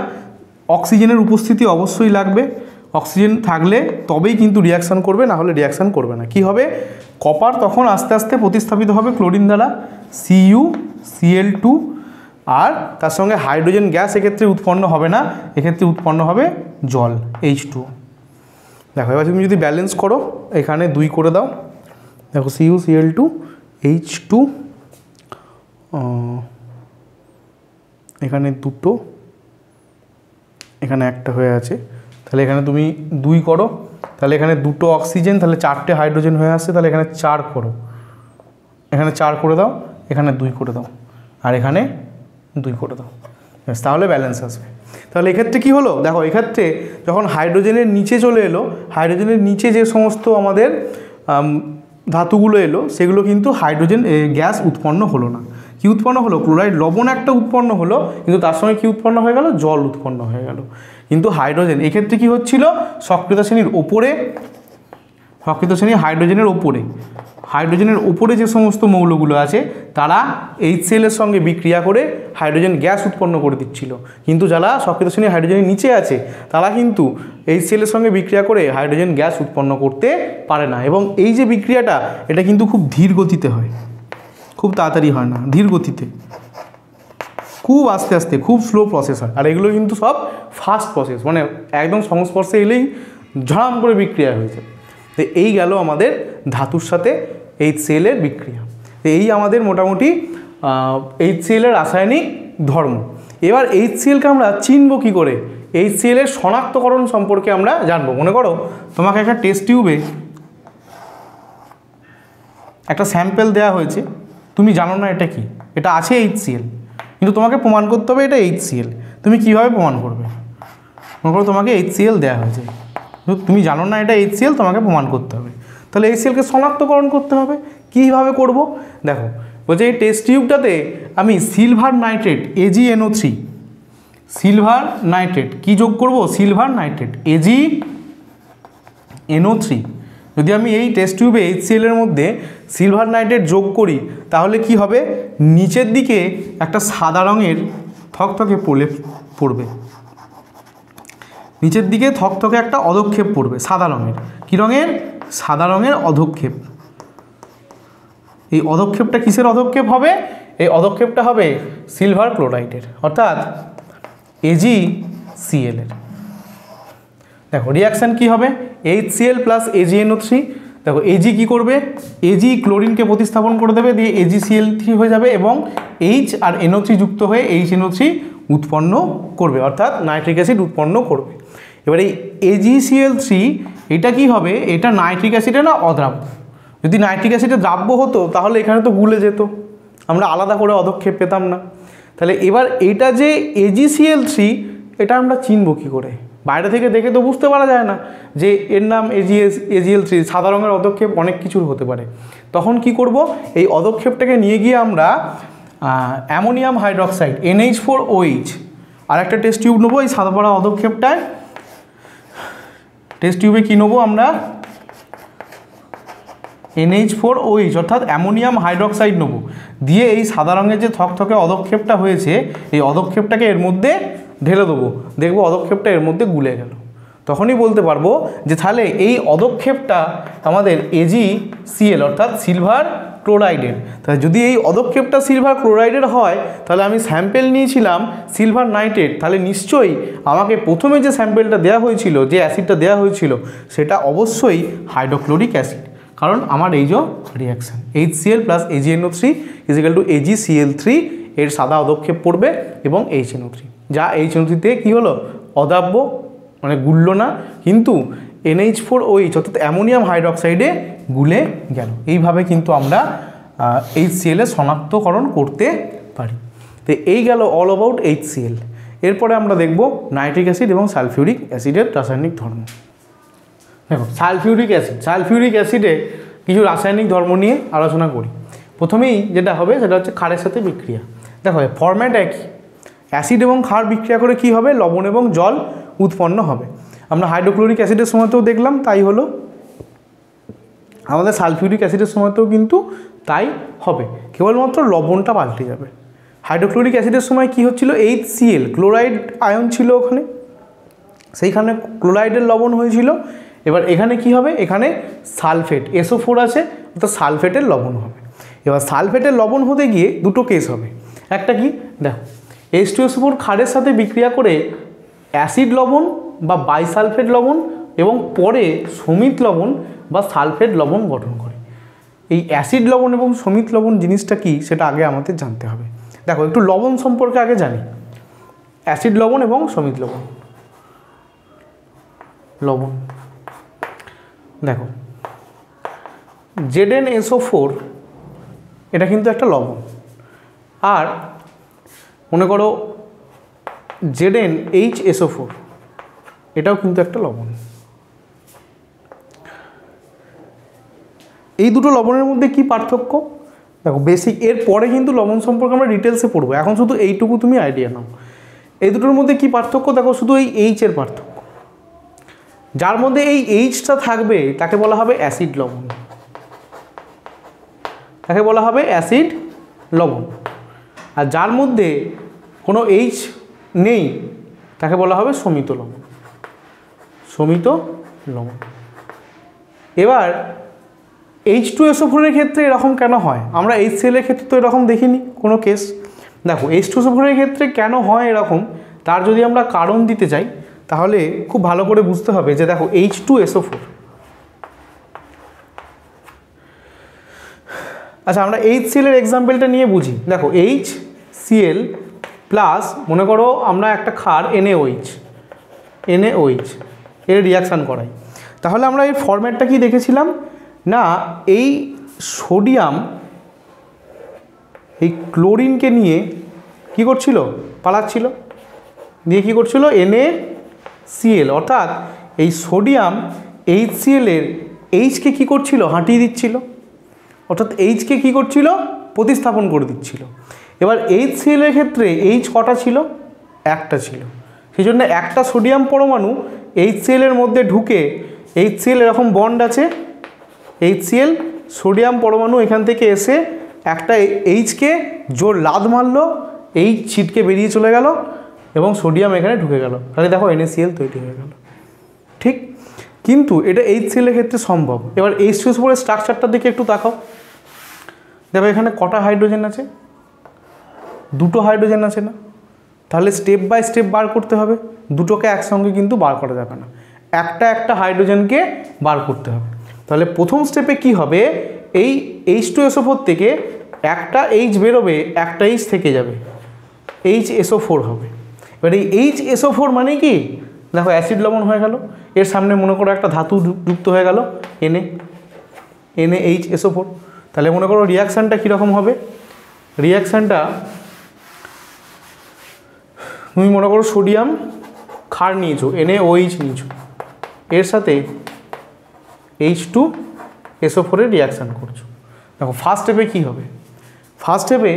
অক্সিজেনের উপস্থিতি অবশ্যই লাগবে, অক্সিজেন থাকলে তবেই কিন্তু রিয়াকশান করবে, না হলে রিয়াকশান করবে না। কি হবে, কপার তখন আস্তে আস্তে প্রতিস্থাপিত হবে ক্লোরিন দ্বারা, CuCl2, আর তার সঙ্গে হাইড্রোজেন গ্যাস এক্ষেত্রে উৎপন্ন হবে না, এক্ষেত্রে উৎপন্ন হবে জল H2। দেখো এবার তুমি যদি ব্যালেন্স করো, এখানে 2 করে দাও, দেখো CuCl2 H2, এখানে 2, এখানে 1টা হয়ে আছে, তাহলে এখানে তুমি 2 করো, তাহলে এখানে 2 অক্সিজেন, তাহলে 4টে হাইড্রোজেন হয়ে আসছে, তাহলে এখানে 4 করো, এখানে 4 করে দাও, এখানে 2 করে দাও, আর এখানে 2 করে দাও, তাহলে ব্যালেন্স আসবে। তাহলে এক্ষেত্রে কি হলো, দেখো এক্ষেত্রে যখন হাইড্রোজেনের নিচে চলে এলো, হাইড্রোজেনের নিচে যে সমস্ত আমাদের ধাতুগুলো এলো সেগুলো কিন্তু হাইড্রোজেন গ্যাস উৎপন্ন হলো না। কি উৎপন্ন হলো, ক্লোরাইড লবণ একটা উৎপন্ন হলো, কিন্তু তার সঙ্গে কি উৎপন্ন হয়ে গেল, জল উৎপন্ন হয়ে গেল। কিন্তু হাইড্রোজেন এক্ষেত্রে কি হচ্ছিল, সক্রিয়তা শ্রেণীর ওপরে, সক্রিয়তা শ্রেণী হাইড্রোজেনের ওপরে যে সমস্ত মৌলগুলো আছে তারা HCl এর সঙ্গে বিক্রিয়া করে হাইড্রোজেন গ্যাস উৎপন্ন করে দিচ্ছিল, কিন্তু যারা সক্রিয়তা শ্রেণী হাইড্রোজেনের নিচে আছে তারা কিন্তু HCl এর সঙ্গে বিক্রিয়া করে হাইড্রোজেন গ্যাস উৎপন্ন করতে পারে না। এবং এই যে বিক্রিয়াটা এটা কিন্তু খুব ধীর গতিতে হয়, খুব তাড়াতাড়ি হয় না, ধীর গতিতে, খুব আস্তে আস্তে, খুব স্লো প্রসেস হয়। আর এগুলো কিন্তু সব ফাস্ট প্রসেস, মানে একদম সংস্পর্শে এলেই ঝড়াম করে বিক্রিয়া হয়েছে। তো এই গেল আমাদের ধাতুর সাথে HCl এর বিক্রিয়া। তো এই আমাদের মোটামুটি HCl এর রাসায়নিক ধর্ম। এবার HClকে আমরা চিনব কী করে, HCl এর শনাক্তকরণ সম্পর্কে আমরা জানবো। মনে করো তোমাকে একটা টেস্ট টিউবে একটা স্যাম্পেল দেওয়া হয়েছে, তুমি জানো না এটা কি, এটা আছে HCl, কিন্তু তোমাকে প্রমাণ করতে হবে এটা HCl। তুমি কিভাবে প্রমাণ করবে, মনে করো তোমাকে HCl দেওয়া হয়েছে, তুমি জানো না এটা HCl, তোমাকে প্রমাণ করতে হবে। তাহলে HClকে শনাক্তকরণ করতে হবে। কীভাবে করব, দেখো বলছে এই টেস্ট টিউবটাতে আমি silver nitrate AgNO3, silver nitrate কী যোগ করব, সিলভার নাইট্রেট AgNO3। যদি আমি এই টেস্ট টিউবে HCl এর মধ্যে সিলভার নাইট্রেট যোগ করি তাহলে কি হবে, নিচের দিকে একটা সাদা রঙের থকথকে প্রলেপ পড়বে, নিচের দিকে থকথকে একটা অধক্ষেপ পড়বে সাদা রঙের। কী রঙের, সাদা রঙের অধক্ষেপ। এই অধক্ষেপটা কিসের অধক্ষেপ হবে, এই অধক্ষেপটা হবে সিলভার ক্লোরাইডের, অর্থাৎ AgCl এর। দেখো রিয়াকশান কি হবে, HCl প্লাস AgNO3। দেখো Ag কি করবে, Ag ক্লোরিনকে প্রতিস্থাপন করে দেবে, দিয়ে AgCl3 হয়ে যাবে, এবং H আর NO3 যুক্ত হয়ে HNO3 উৎপন্ন করবে, অর্থাৎ নাইট্রিক অ্যাসিড উৎপন্ন করবে। এবার এই AgCl3 এটা কি হবে, এটা নাইট্রিক অ্যাসিডে না অদ্রাব্য। যদি নাইট্রিক অ্যাসিডে দ্রাব্য হতো তাহলে এখানে তো গুলে যেত, আমরা আলাদা করে অধক্ষেপ পেতাম না। তাহলে এবার এটা যে AgCl3 এটা আমরা চিনব কী করে, বাইরে থেকে দেখে তো বুঝতে পারা যায় না যে এর নাম AgCl3, সাদা রঙের অধক্ষেপ অনেক কিছুর হতে পারে। তখন কি করব, এই অধক্ষেপটাকে নিয়ে গিয়ে আমরা অ্যামোনিয়াম হাইড্রক্সাইড NH4OH আর একটা টেস্ট টিউব নেবো, এই সাদা পড়া অধক্ষেপটায় টেস্ট টিউবে কী নেবো আমরা, NH4OH অর্থাৎ অ্যামোনিয়াম হাইড্রক্সাইড নেবো, দিয়ে এই সাদা রঙের যে থকথকে অধক্ষেপটা হয়েছে এই অধক্ষেপটাকে এর মধ্যে ঢেলে দেবো, দেখবো অধক্ষেপটা এর মধ্যে গুলে গেল। তখনই বলতে পারবো যে তাহলে এই অধক্ষেপটা আমাদের AgCl অর্থাৎ সিলভার ক্লোরাইডের। তাহলে যদি এই পদক্ষেপটা সিলভার ক্লোরাইডের হয় তাহলে আমি স্যাম্পেল নিয়েছিলাম সিলভার নাইট্রেট, তাহলে নিশ্চয়ই আমাকে প্রথমে যে স্যাম্পেলটা দেওয়া হয়েছিল, যে অ্যাসিডটা দেওয়া হয়েছিল সেটা অবশ্যই হাইড্রোক্লোরিক অ্যাসিড, কারণ আমার এই যে reaction HCl plus AgNO3 equal to AgCl3 এর সাদা পদক্ষেপ পড়বে এবং HNO3, যা HNO3 তে কী হলো অদাব্য মানে গুলল না, কিন্তু NH4OH অর্থাৎ অ্যামোনিয়াম হাইড্রোক্সাইডে গুলে গেল। এইভাবে কিন্তু আমরা HCl এর শনাক্তকরণ করতে পারি। তো এই গেল অল অ্যাবাউট HCl। এরপরে আমরা দেখব নাইট্রিক অ্যাসিড এবং সালফিউরিক অ্যাসিডের রাসায়নিক ধর্ম। দেখো সালফিউরিক অ্যাসিডে কিছু রাসায়নিক ধর্ম নিয়ে আলোচনা করি। প্রথমেই যেটা হবে সেটা হচ্ছে ক্ষারের সাথে বিক্রিয়া। দেখো ফরম্যাট একই, অ্যাসিড এবং ক্ষার বিক্রিয়া করে কি হবে, লবণ এবং জল উৎপন্ন হবে। আমরা হাইড্রোক্লোরিক অ্যাসিডের সময়তেও দেখলাম তাই হলো, আমাদের সালফিউরিক অ্যাসিডের সময়তেও কিন্তু তাই হবে, কেবলমাত্র লবণটা পাল্টে যাবে। হাইড্রোক্লোরিক অ্যাসিডের সময় কি হচ্ছিল, HCl ক্লোরাইড আয়ন ছিল ওখানে, সেইখানে ক্লোরাইডের লবণ হয়েছিল। এবার এখানে কি হবে, এখানে সালফেট SO4 আছে, অর্থাৎ সালফেটের লবণ হবে। এবার সালফেটের লবণ হতে গিয়ে দুটো কেস হবে। একটা কি, দেখো H2SO4 ক্ষারের সাথে বিক্রিয়া করে অ্যাসিড লবণ বা বাইসালফেট লবণ এবং পরে সমিত লবণ বা সালফেট লবণ গঠন করে। এই অ্যাসিড লবণ এবং সমিত লবণ জিনিসটা কি সেটা আগে আমাদের জানতে হবে। দেখো একটু লবণ সম্পর্কে আগে জানি, অ্যাসিড লবণ এবং সমিত লবণ। লবণ দেখো ZnSO4 এটা কিন্তু একটা লবণ, আর মনে করো ZnHSO4 এটাও কিন্তু একটা লবণ। এই দুটো লবণের মধ্যে কি পার্থক্য, দেখো বেসিক, এর পরে কিন্তু লবণ সম্পর্কে আমরা ডিটেলসে পড়বো, এখন শুধু এইটুকু তুমি আইডিয়া নাও। এই দুটোর মধ্যে কি পার্থক্য, দেখো শুধু এই H এর পার্থক্য। যার মধ্যে এই Hটা থাকবে তাকে বলা হবে অ্যাসিড লবণ, তাকে বলা হবে অ্যাসিড লবণ। আর যার মধ্যে কোনো H নেই তাকে বলা হবে সমিত লবণ, সমিত লবণ। এবার H2SO4 এর ক্ষেত্রে এরকম কেন হয়, আমরা HCl এর ক্ষেত্রে তো এরকম দেখিনি কোনো কেস। দেখো H2SO4 এর ক্ষেত্রে কেন হয় এরকম, তার যদি আমরা কারণ দিতে চাই তাহলে খুব ভালো করে বুঝতে হবে যে দেখো H2SO4, আচ্ছা আমরা HCl এর এক্সাম্পলটা নিয়ে বুঝি। দেখো HCl প্লাস মনে করো আমরা একটা ক্ষার NaOH এর রিয়াকশান করাই, তাহলে আমরা এর ফরম্যাটটা কি দেখেছিলাম না, এই সোডিয়াম এই ক্লোরিনকে নিয়ে কি করছিল, পালাচ্ছিল, দিয়ে কি করছিল NaCl, অর্থাৎ এই সোডিয়াম HCl এর Hকে কি করছিল, হাঁটিয়ে দিচ্ছিল, অর্থাৎ Hকে কি করছিল, প্রতিস্থাপন করে দিচ্ছিল। এবার HCl এর ক্ষেত্রে H কটা ছিল, একটা ছিল, সেই জন্য একটা সোডিয়াম পরমাণু HCl এর মধ্যে ঢুকে, HCl এরকম বন্ড আছে, HCl সোডিয়াম পরমাণু এখান থেকে এসে একটা Hকে জোর লাদ মারলো, H ছিটকে বেরিয়ে চলে গেল এবং সোডিয়াম এখানে ঢুকে গেল, তাহলে দেখো NaCl তৈরি হয়ে গেল। ঠিক, কিন্তু এটা HCl এর ক্ষেত্রে সম্ভব। এবার H2SO4 এর স্ট্রাকচারটার দিকে একটু তাকাও, দেখো এখানে কটা হাইড্রোজেন আছে, দুটো হাইড্রোজেন আছে না, তাহলে স্টেপ বাই স্টেপ বার করতে হবে, দুটোকে একসঙ্গে কিন্তু বার করা যাবে না, একটা একটা হাইড্রোজেনকে বার করতে হবে। তাহলে প্রথম স্টেপে কি হবে, এই H2SO4 থেকে একটা H বেরোবে, একটা H থেকে যাবে, HSO4 হবে। এবার এই HSO4 মানে কি, দেখো অ্যাসিড লবণ হয়ে গেল, এর সামনে মনে করো একটা ধাতু যুক্ত হয়ে গেল NaHSO4, তাহলে মনে করো রিয়াকশানটা কীরকম হবে, রিয়াকশানটা তুমি মনে করো সোডিয়াম ক্ষার নিয়েছো, NaOH নিয়েছো, এর সাথে H2SO4 এর রিয়াকশান করছো। দেখো ফার্স্ট স্টেপে কী হবে, ফার্স্ট স্টেপে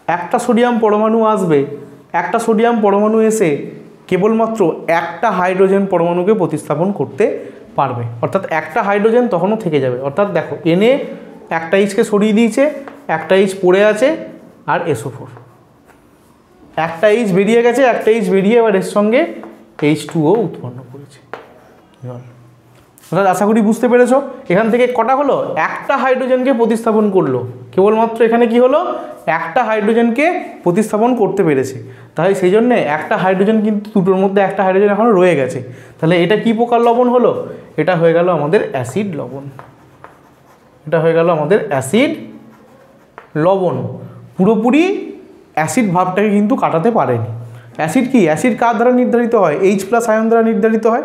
একটা সোডিয়াম পরমাণু আসবে, একটা সোডিয়াম পরমাণু এসে কেবলমাত্র একটা হাইড্রোজেন পরমাণুকে প্রতিস্থাপন করতে পারবে, অর্থাৎ একটা হাইড্রোজেন তখনও থেকে যাবে। অর্থাৎ দেখো Na একটা Hকে সরিয়ে দিয়েছে, একটা H পড়ে আছে, আর SO4 একটা H বেরিয়ে গেছে, একটা H বেরিয়ে এবার এর সঙ্গে H2O উৎপন্ন করেছে জল। অর্থাৎ আশা করি বুঝতে পেরেছো। এখান থেকে কটা হলো, একটা হাইড্রোজেনকে প্রতিস্থাপন করলো, কেবলমাত্র এখানে কি হলো, একটা হাইড্রোজেনকে প্রতিস্থাপন করতে পেরেছে। তাই সেই জন্যে একটা হাইড্রোজেন কিন্তু দুটোর মধ্যে একটা হাইড্রোজেন এখনও রয়ে গেছে। তাহলে এটা কি প্রকার লবণ হলো, এটা হয়ে গেল আমাদের অ্যাসিড লবণ। এটা হয়ে গেল আমাদের অ্যাসিড লবণ। পুরোপুরি অ্যাসিড ভাবটাকে কিন্তু কাটাতে পারেনি। অ্যাসিড কি, অ্যাসিড কার দ্বারা নির্ধারিত হয়, H+ আয়ন দ্বারা নির্ধারিত হয়।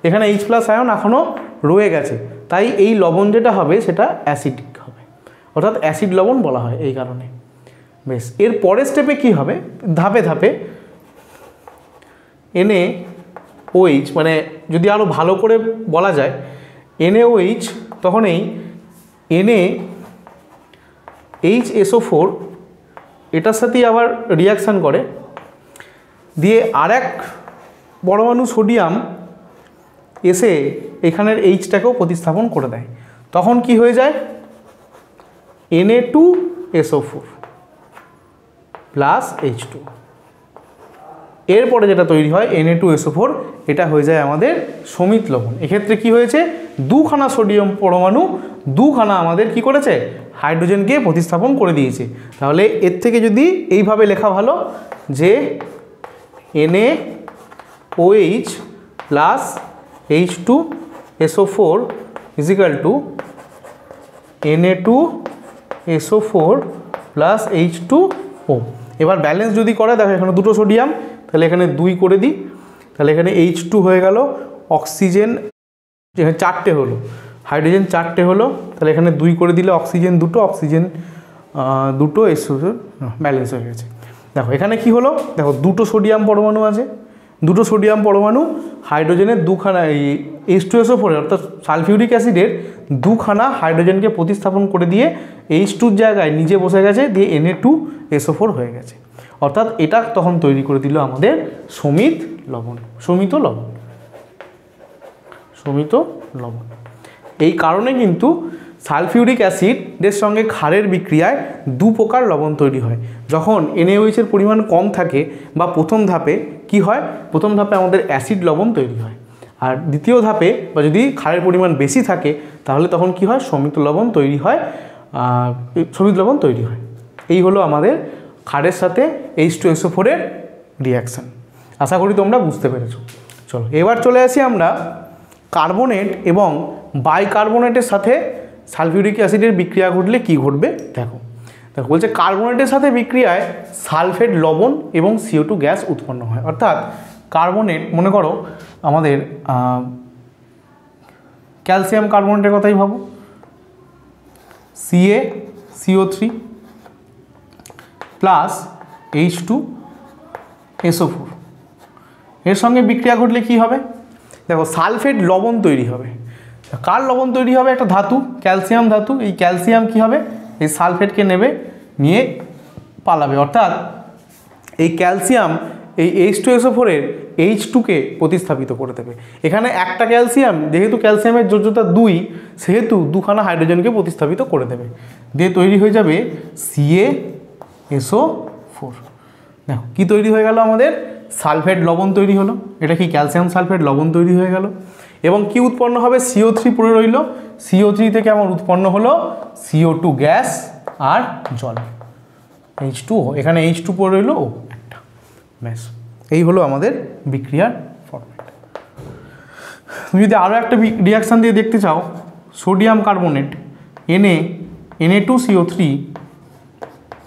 এখানে H+ আয়ন এখনও রয়ে গেছে, তাই এই লবণ যেটা হবে সেটা অ্যাসিডিক হবে, অর্থাৎ অ্যাসিড লবণ বলা হয় এই কারণে। বেশ, এর পরের স্টেপে কি হবে, ধাপে ধাপে NaOH, মানে যদি আরও ভালো করে বলা যায় NaOH, তখন এই NaHSO4 এটার সাথেই আবার রিয়াকশান করে, দিয়ে আর এক পরমাণু সোডিয়াম এসে এখানের এইচটাকেও প্রতিস্থাপন করে দেয়। তখন কি হয়ে যায়, Na2SO4 প্লাস H2। এরপরে যেটা তৈরি হয় Na2SO4, এটা হয়ে যায় আমাদের সমিত লবণ। এক্ষেত্রে কি হয়েছে, দুখানা সোডিয়াম পরমাণু দুখানা আমাদের কি করেছে, হাইড্রোজেনকে প্রতিস্থাপন করে দিয়েছে। তাহলে এর থেকে যদি এইভাবে লেখা ভালো যে NaOH plus H2SO4 equal to Na2SO4 plus H2O। এবার ব্যালেন্স যদি করে, দেখো এখানে দুটো সোডিয়াম, তাহলে এখানে 2 করে দিই, তাহলে এখানে H2 হয়ে গেল, অক্সিজেন এখানে 4টে হলো, হাইড্রোজেন 4টে হলো, তাহলে এখানে 2 করে দিলে অক্সিজেন 2, অক্সিজেন 2, ব্যালেন্স হয়ে গেছে। দেখো এখানে কি হলো, দেখো দুটো সোডিয়াম পরমাণু আছে, দুটো সোডিয়াম পরমাণু হাইড্রোজেনের দুখানা, এই H2SO4 অর্থাৎ সালফিউরিক অ্যাসিডের দুখানা হাইড্রোজেনকে প্রতিস্থাপন করে দিয়ে H2-র জায়গায় নিজে বসে গেছে, দিয়ে Na2SO4 হয়ে গেছে। অর্থাৎ এটা তখন তৈরি করে দিল আমাদের সমিত লবণ, সমিত লবণ, সমিত লবণ। এই কারণে কিন্তু সালফিউরিক অ্যাসিডের সঙ্গে ক্ষারের বিক্রিয়ায় দু প্রকার লবণ তৈরি হয়। যখন NaOH-এর পরিমাণ কম থাকে বা প্রথম ধাপে কি হয়, প্রথম ধাপে আমাদের অ্যাসিড লবণ তৈরি হয়, আর দ্বিতীয় ধাপে বা যদি ক্ষারের পরিমাণ বেশি থাকে তাহলে তখন কি হয়, সমিত লবণ তৈরি হয়, সমিত লবণ তৈরি হয়। এই হলো আমাদের ক্ষারের সাথে H2SO4-এর রিয়াকশান। আশা করি তোমরা বুঝতে পেরেছো। চলো এবার চলে আসি আমরা কার্বনেট এবং বাইকার্বনেটের সাথে সালফিউরিক অ্যাসিডের বিক্রিয়া ঘটলে কি ঘটবে দেখো। দেখো বলছে কার্বনেটের সাথে বিক্রিয়ায় সালফেট লবণ এবং CO2 গ্যাস উৎপন্ন হয়। অর্থাৎ কার্বনেট, মনে করো আমাদের ক্যালসিয়াম কার্বনেটের কথাই ভাবো, CaCO3 প্লাস H2SO4, এর সঙ্গে বিক্রিয়া ঘটলে কি হবে, দেখো সালফেট লবণ তৈরি হবে। কার লবণ তৈরি হবে, একটা ধাতু, ক্যালসিয়াম ধাতু। এই ক্যালসিয়াম কি হবে, এই সালফেটকে নেবে, নিয়ে পালাবে, অর্থাৎ এই ক্যালসিয়াম এই H2SO4-এর H2-কে প্রতিস্থাপিত করে দেবে। এখানে একটা ক্যালসিয়াম, যেহেতু ক্যালসিয়ামের যোজ্যতা 2, সেহেতু দুখানা হাইড্রোজেনকে প্রতিস্থাপিত করে দেবে, দিয়ে তৈরি হয়ে যাবে CaSO4। দেখো কি তৈরি হয়ে গেল, আমাদের সালফেট লবণ তৈরি হলো। এটা কি ক্যালসিয়াম সালফেট লবণ তৈরি হয়ে গেল, এবং কি উৎপন্ন হবে, CO3 পড়ে রইল। CO3 থেকে আমার উৎপন্ন হলো CO2 গ্যাস আর জল, H2O, এখানে H2 পড়ে রইল ও একটা, ব্যাস এই হলো আমাদের বিক্রিয়ার ফরম্যাট। তুমি যদি আরও একটা রিয়াকশান দিয়ে দেখতে চাও, সোডিয়াম কার্বনেট Na2CO3,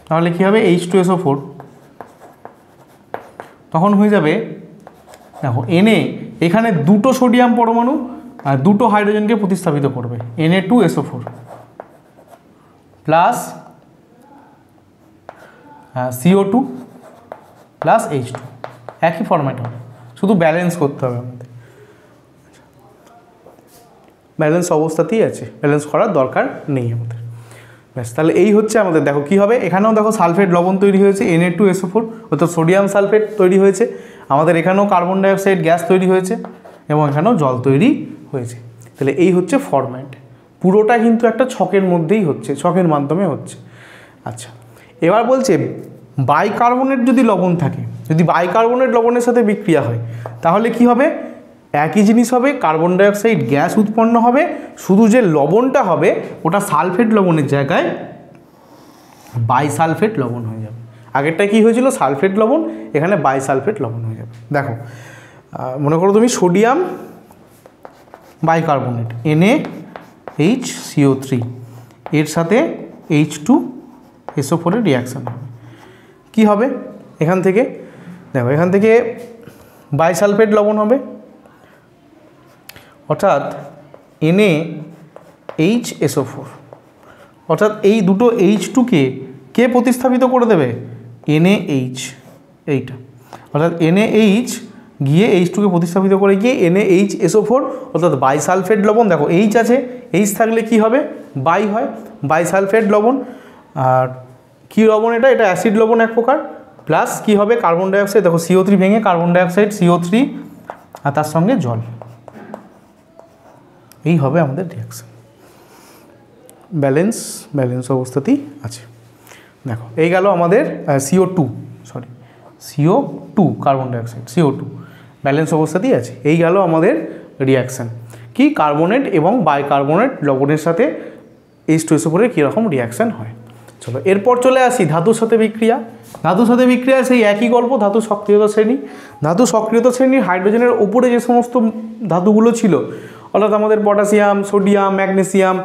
তাহলে কী হবে, H2SO4, তখন হয়ে যাবে, দেখো এখানে দুটো সোডিয়াম পরমাণু আর দুটো হাইড্রোজেনকে প্রতিস্থাপিত করবে, Na2SO4 plus CO2 plus H2, একই ফরম্যাট হবে, শুধু ব্যালেন্স করতে হবে আমাদের। ব্যালেন্স অবস্থাতেই আছে, ব্যালেন্স করার দরকার নেই আমাদের, ব্যাস। তাহলে এই হচ্ছে আমাদের, দেখো কী হবে, এখানেও দেখো সালফেট লবণ তৈরি হয়েছে, Na2SO4, অর্থাৎ সোডিয়াম সালফেট তৈরি হয়েছে আমাদের, এখানেও কার্বন ডাইঅক্সাইড গ্যাস তৈরি হয়েছে, এবং এখানেও জল তৈরি হয়েছে। তাহলে এই হচ্ছে ফরম্যাট, পুরোটা কিন্তু একটা ছকের মধ্যেই হচ্ছে, ছকের মাধ্যমে হচ্ছে। আচ্ছা, এবার বলছে বাইকার্বনেট যদি লবণ থাকে, যদি বাইকার্বনেট লবণের সাথে বিক্রিয়া হয় তাহলে কি হবে, একই জিনিস হবে, কার্বন ডাইঅক্সাইড গ্যাস উৎপন্ন হবে, শুধু যে লবণটা হবে ওটা সালফেট লবণের জায়গায় বাইসালফেট লবণ হয়ে যাবে। আগেরটা কি হয়েছিল সালফেট লবণ, এখানে বাইসালফেট লবণ হয়ে যাবে। দেখো মনে করো তুমি সোডিয়াম বাইকার্বনেট NaHCO3 এর সাথে H2SO4 এর রিয়াকশান হবে, কী হবে এখান থেকে? দেখো এখান থেকে বাইসালফেট লবণ হবে, অর্থাৎ NaHSO4, অর্থাৎ এই দুটো H2কে কে প্রতিস্থাপিত করে দেবে? NaH, এইটা, অর্থাৎ NaH গিয়ে H2কে প্রতিস্থাপিত করে গিয়ে NaHSO4 অর্থাৎ বাইসালফেট লবণ। দেখো H আছে, H থাকলে কি হবে? বাই হয়, বাইসালফেট লবণ। আর কী লবণ এটা? এটা অ্যাসিড লবণ এক প্রকার। প্লাস কি হবে? কার্বন ডাইঅক্সাইড, দেখো CO3 ভেঙে কার্বন ডাইঅক্সাইড CO3 আর তার সঙ্গে জল, এই হবে আমাদের রিয়াকশান। ব্যালেন্স অবস্থাতেই আছে। দেখো এই গেল আমাদের CO2 carbon dioxide CO2 balance অবস্থাতেই আছে। এই গেল আমাদের রিয়াকশান, কি কার্বনেট এবং বাইকার্বনেট লবণের সাথে H2SO4 এর কীরকম রিয়াকশান হয়। চলো এরপর চলে আসি ধাতুর সাথে বিক্রিয়া। ধাতুর সাথে বিক্রিয়া সেই একই গল্প, ধাতু সক্রিয়তা শ্রেণী। ধাতু সক্রিয়তা শ্রেণীর হাইড্রোজেনের উপরে যে সমস্ত ধাতুগুলো ছিল, অর্থাৎ আমাদের পটাশিয়াম, সোডিয়াম, ম্যাগনেসিয়াম,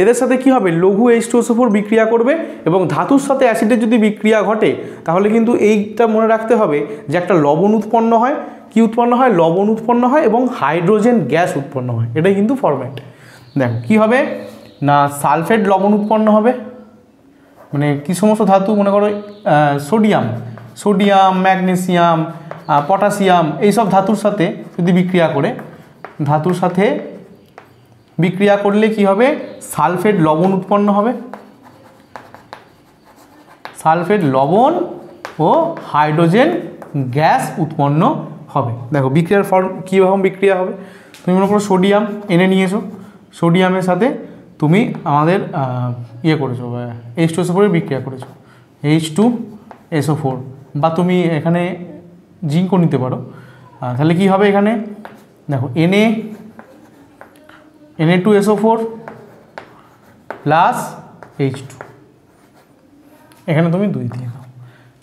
এদের সাথে কি হবে? লঘু H2SO4 বিক্রিয়া করবে এবং ধাতুর সাথে অ্যাসিডের যদি বিক্রিয়া ঘটে তাহলে কিন্তু এইটা মনে রাখতে হবে যে একটা লবণ উৎপন্ন হয়। কি উৎপন্ন হয়? লবণ উৎপন্ন হয় এবং হাইড্রোজেন গ্যাস উৎপন্ন হয়, এটাই কিন্তু ফরম্যাট। দেখো কি হবে না, সালফেট লবণ উৎপন্ন হবে, মানে কী সমস্ত ধাতু? মনে করো সোডিয়াম, ম্যাগনেসিয়াম, পটাশিয়াম, এইসব ধাতুর সাথে যদি বিক্রিয়া করে, ধাতুর সাথে বিক্রিয়া করলে কি হবে? সালফেট লবণ উৎপন্ন হবে, সালফেট লবণ ও হাইড্রোজেন গ্যাস উৎপন্ন হবে। দেখো বিক্রিয়ার ফর্ম কীরকম বিক্রিয়া হবে? তুমি মনে করো সোডিয়াম এনে নিয়েছো, সোডিয়ামের সাথে তুমি আমাদের করেছো H2SO4 বিক্রিয়া করেছো, H2SO4, বা তুমি এখানে জিঙ্কও নিতে পারো। তাহলে কি হবে এখানে? দেখো Na2SO4 প্লাস H2, এখানে তুমি 2 দিয়ে দাও।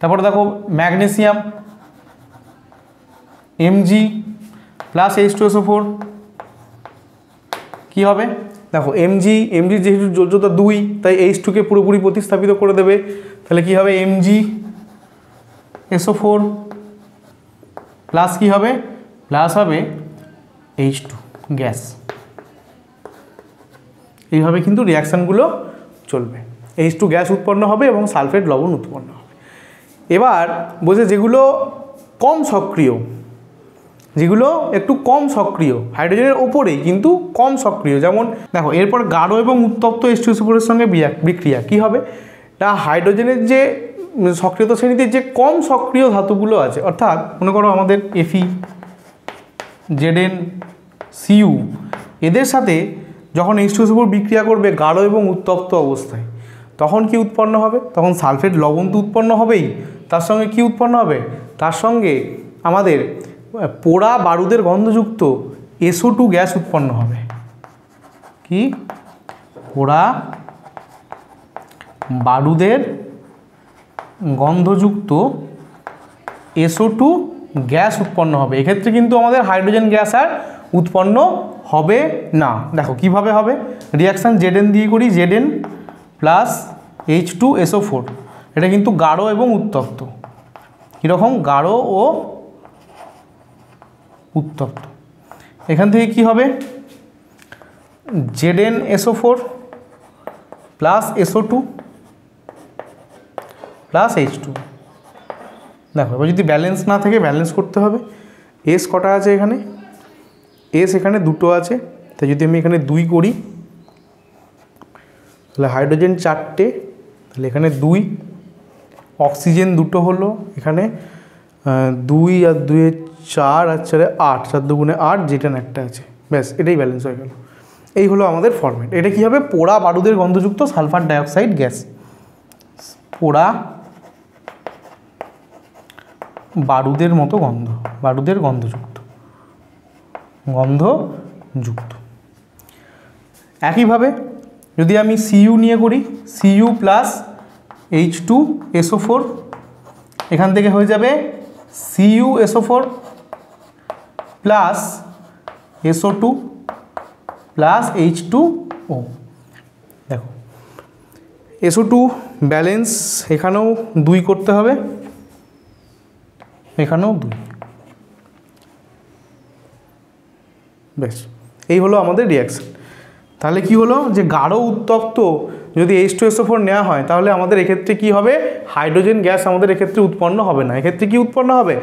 তারপরে দেখো ম্যাগনেসিয়াম Mg প্লাস H2SO4 কি হবে? দেখো Mg যেহেতু যোজ্যতা 2, তাই H2কে পুরোপুরি প্রতিস্থাপিত করে দেবে। তাহলে কি হবে? MgSO4 প্লাস কি হবে? প্লাস হবে H2 গ্যাস। এইভাবে কিন্তু রিয়াকশানগুলো চলবে, H2 গ্যাস উৎপন্ন হবে এবং সালফেট লবণ উৎপন্ন হবে। এবার বলছে যেগুলো কম সক্রিয়, যেগুলো একটু কম সক্রিয়, হাইড্রোজেনের ওপরেই কিন্তু কম সক্রিয়, যেমন দেখো এরপর গাঢ় এবং উত্তপ্ত H2SO4 এর সঙ্গে বিক্রিয়া কি হবে? এটা হাইড্রোজেনের যে সক্রিয়তা শ্রেণীতে যে কম সক্রিয় ধাতুগুলো আছে, অর্থাৎ মনে করো আমাদের Fe, Zn, Cu, এদের সাথে যখন H2SO4 বিক্রিয়া করবে গাঢ় এবং উত্তপ্ত অবস্থায়, তখন কি উৎপন্ন হবে? তখন সালফেট লবণ তো উৎপন্ন হবেই, তার সঙ্গে কি উৎপন্ন হবে? তার সঙ্গে আমাদের পোড়া বারুদের গন্ধযুক্ত SO2 গ্যাস উৎপন্ন হবে। কি? পোড়া বারুদের গন্ধযুক্ত SO2 গ্যাস উৎপন্ন হবে। এক্ষেত্রে কিন্তু আমাদের হাইড্রোজেন গ্যাস আর উৎপন্ন হবে না। দেখো কিভাবে হবে? রিয়াকশান Zn দিয়ে করি, Zn প্লাস H2SO4, এটা কিন্তু গাঢ় এবং উত্তপ্ত। কীরকম? গাঢ় ও উত্তপ্ত। এখান থেকে কি হবে? ZnSO4 plus SO2 plus H2। দেখো এবার যদি ব্যালেন্স না থাকে ব্যালেন্স করতে হবে। S কটা আছে এখানে? S এখানে 2টো আছে, তাই যদি আমি এখানে 2 করি তাহলে হাইড্রোজেন 4টে, তাহলে এখানে 2, অক্সিজেন 2টো হলো, এখানে 2 আর 2 4 আর 4 8, 4 2 8, Zn একটা আছে, ব্যাস এটাই ব্যালেন্স হয়ে গেল। এই হলো আমাদের ফরম্যাট। এটা কি হবে? পোড়া বারুদের গন্ধযুক্ত সালফার ডাইঅক্সাইড গ্যাস, পোড়া বারুদের মতো গন্ধ, বারুদের গন্ধযুক্ত গন্ধযুক্ত। একইভাবে যদি আমি Cu নিয়ে করি, Cu প্লাস H2SO4, এখান থেকে হয়ে যাবে CuSO4 plus SO2 plus H2O। দেখো SO2 ব্যালেন্স, এখানেও 2 করতে হবে, এখানেও 2। বেশ, এই হলো আমাদের রিয়াকশান। তাহলে কি হলো, যে গাঢ় উত্তপ্ত যদি H2SO4 নেওয়া হয় তাহলে আমাদের এক্ষেত্রে কি হবে, হাইড্রোজেন গ্যাস আমাদের এক্ষেত্রে উৎপন্ন হবে না। এক্ষেত্রে কি উৎপন্ন হবে,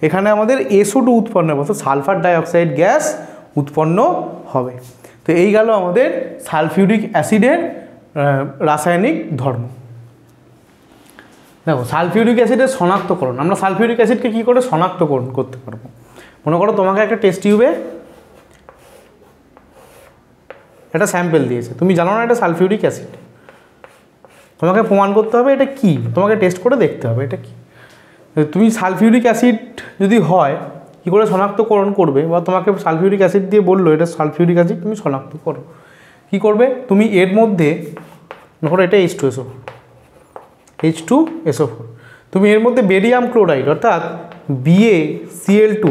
এখানে আমাদের SO2 উৎপন্ন হবে, অর্থাৎ সালফার ডাইঅক্সাইড গ্যাস উৎপন্ন হবে। তো এই গেল আমাদের সালফিউরিক অ্যাসিডের রাসায়নিক ধর্ম। দেখো সালফিউরিক অ্যাসিডের শনাক্তকরণ, আমরা সালফিউরিক অ্যাসিডকে কী করে শনাক্তকরণ করতে পারবো। মনে করো তোমাকে একটা টেস্ট টিউবে একটা স্যাম্পেল দিয়েছে, তুমি জানো না এটা সালফিউরিক অ্যাসিড, তোমাকে প্রমাণ করতে হবে এটা কি, তোমাকে টেস্ট করে দেখতে হবে এটা কি। তুমি সালফিউরিক অ্যাসিড যদি হয় কী করে শনাক্তকরণ করবে, বা তোমাকে সালফিউরিক অ্যাসিড দিয়ে বললো এটা সালফিউরিক অ্যাসিড, তুমি শনাক্ত করো। কী করবে, তুমি এর মধ্যে ধরো এটা H2SO4, তুমি এর মধ্যে বেরিয়াম ক্লোরাইড অর্থাৎ BaCl2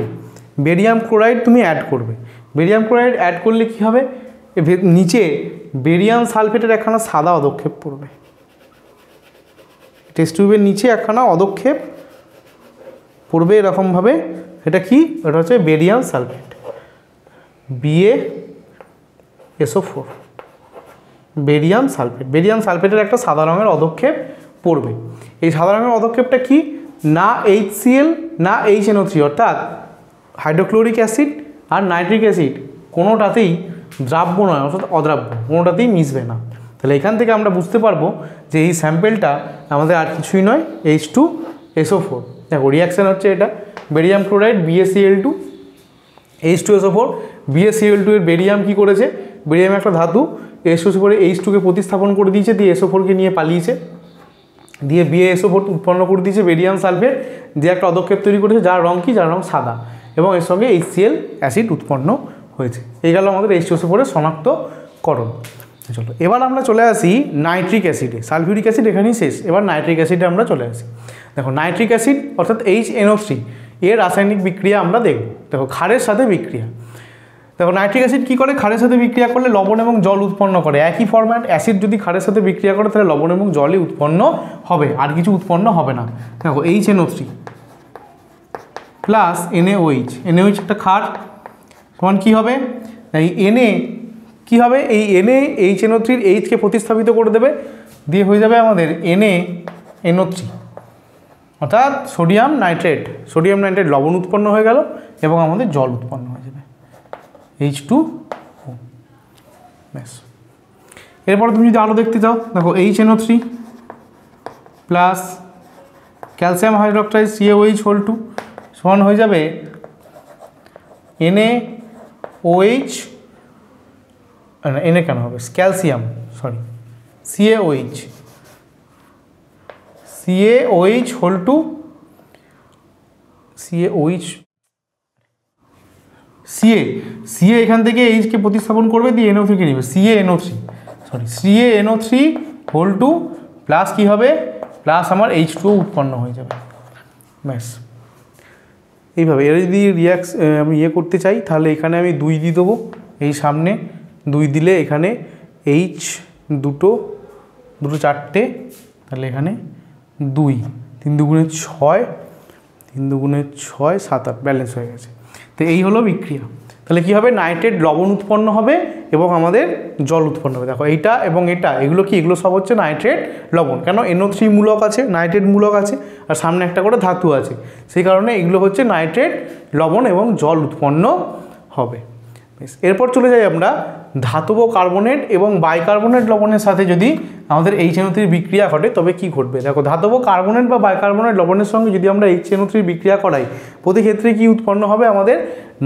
বেরিয়াম ক্লোরাইড তুমি অ্যাড করবে। বেরিয়াম ক্লোরাইড অ্যাড করলে কী হবে, নিচে বেরিয়াম সালফেটের একখানা সাদা অধক্ষেপ পড়বে, টেস্ট টিউবের নিচে একখানা অধক্ষেপ পড়বে এরকমভাবে। এটা কি, এটা হচ্ছে barium sulphate, BaSO4 barium sulphate. Barium সালফেটের একটা সাদা রঙের অধক্ষেপ পড়বে। এই সাদা রঙের অধক্ষেপটা কি, না HCl না HNO3 অর্থাৎ হাইড্রোক্লোরিক অ্যাসিড আর নাইট্রিক অ্যাসিড কোনোটাতেই দ্রাব্য নয়, অর্থাৎ অদ্রাব্য, কোনোটাতেই মিশবে না। তাহলে এখান থেকে আমরা বুঝতে পারবো যে এই স্যাম্পেলটা আমাদের আর কিছুই নয় H2SO4। দেখো রিয়াকশান হচ্ছে এটা, barium chloride BaCl2 H2SO4, BaCl2 এর বেরিয়াম কি করেছে, বেরিয়াম একটা ধাতু, H2SO4 H2কে প্রতিস্থাপন করে দিয়েছে, দিয়ে SO4কে নিয়ে পালিয়েছে, দিয়ে BaSO4 উৎপন্ন করে দিয়েছে বেরিয়াম সালফেট, যে একটা অধক্ষেপ তৈরি করেছে যার রং কি, যার রং সাদা, এবং এর সঙ্গে HCl অ্যাসিড উৎপন্ন হয়েছে। এই গেল আমাদের H2SO4 এর শনাক্তকরণ। চলো এবার আমরা চলে আসি নাইট্রিক অ্যাসিডে। সালফিউরিক অ্যাসিড এখানেই শেষ, এবার নাইট্রিক অ্যাসিডে আমরা চলে আসি। দেখো নাইট্রিক অ্যাসিড অর্থাৎ HNO3 এর রাসায়নিক বিক্রিয়া আমরা দেখব। দেখো ক্ষারের সাথে বিক্রিয়া, দেখো নাইট্রিক অ্যাসিড কী করে, ক্ষারের সাথে বিক্রিয়া করলে লবণ এবং জল উৎপন্ন করে। একই ফরম্যাট, অ্যাসিড যদি ক্ষারের সাথে বিক্রিয়া করে তাহলে লবণ এবং জলই উৎপন্ন হবে, আর কিছু উৎপন্ন হবে না। দেখো HNO3 প্লাস NaOH, NaOH একটা ক্ষার, সমান কী হবে, এই Na কী হবে, এই NaHNO3 Hকে প্রতিস্থাপিত করে দেবে, দিয়ে হয়ে যাবে আমাদের NaNO3 অর্থাৎ সোডিয়াম নাইট্রেট। সোডিয়াম নাইট্রেট লবণ উৎপন্ন হয়ে গেল এবং আমাদের জল উৎপন্ন হয়ে যাবে H2O। ব্যাস, এরপরে তুমি যদি আরও দেখতে চাও, দেখো HNO3 plus calcium hydroxide CaOH2 সমান হয়ে যাবে NaOH, Na কেন হবে, ক্যালসিয়াম সরি CaOH CA এখান থেকে Hকে প্রতিস্থাপন করবে, দিয়ে NO3 কে নেবে, CaNO3 প্লাস কী হবে, প্লাস আমার H2O উৎপন্ন হয়ে যাবে। ব্যাস, এইভাবে এর যদি আমি করতে চাই তাহলে এখানে আমি 2 দিয়ে দেবো, এই সামনে 2 দিলে এখানে H দুটো 4টে, তাহলে এখানে 2, 3 দুগুণে 6, 3 দুগুণে 6, 7, 8 ব্যালেন্স হয়ে গেছে। তো এই হলো বিক্রিয়া। তাহলে কী হবে, নাইট্রেট লবণ উৎপন্ন হবে এবং আমাদের জল উৎপন্ন হবে। দেখো এইটা এবং এটা, এগুলো কি, এগুলো সব হচ্ছে নাইট্রেট লবণ। কেন, NO3 মূলক আছে, নাইট্রেট মূলক আছে, আর সামনে একটা করে ধাতু আছে, সেই কারণে এগুলো হচ্ছে নাইট্রেট লবণ এবং জল উৎপন্ন হবে। এরপর চলে যাই আমরা ধাতব কার্বনেট এবং বাইকার্বনেট লবণের সাথে যদি আমাদের HNO3 বিক্রিয়া ঘটে তবে কি ঘটবে। দেখো ধাতব কার্বনেট বা বাইকার্বনেট লবণের সঙ্গে যদি আমরা HNO3 বিক্রিয়া করাই, প্রতি ক্ষেত্রে কি উৎপন্ন হবে, আমাদের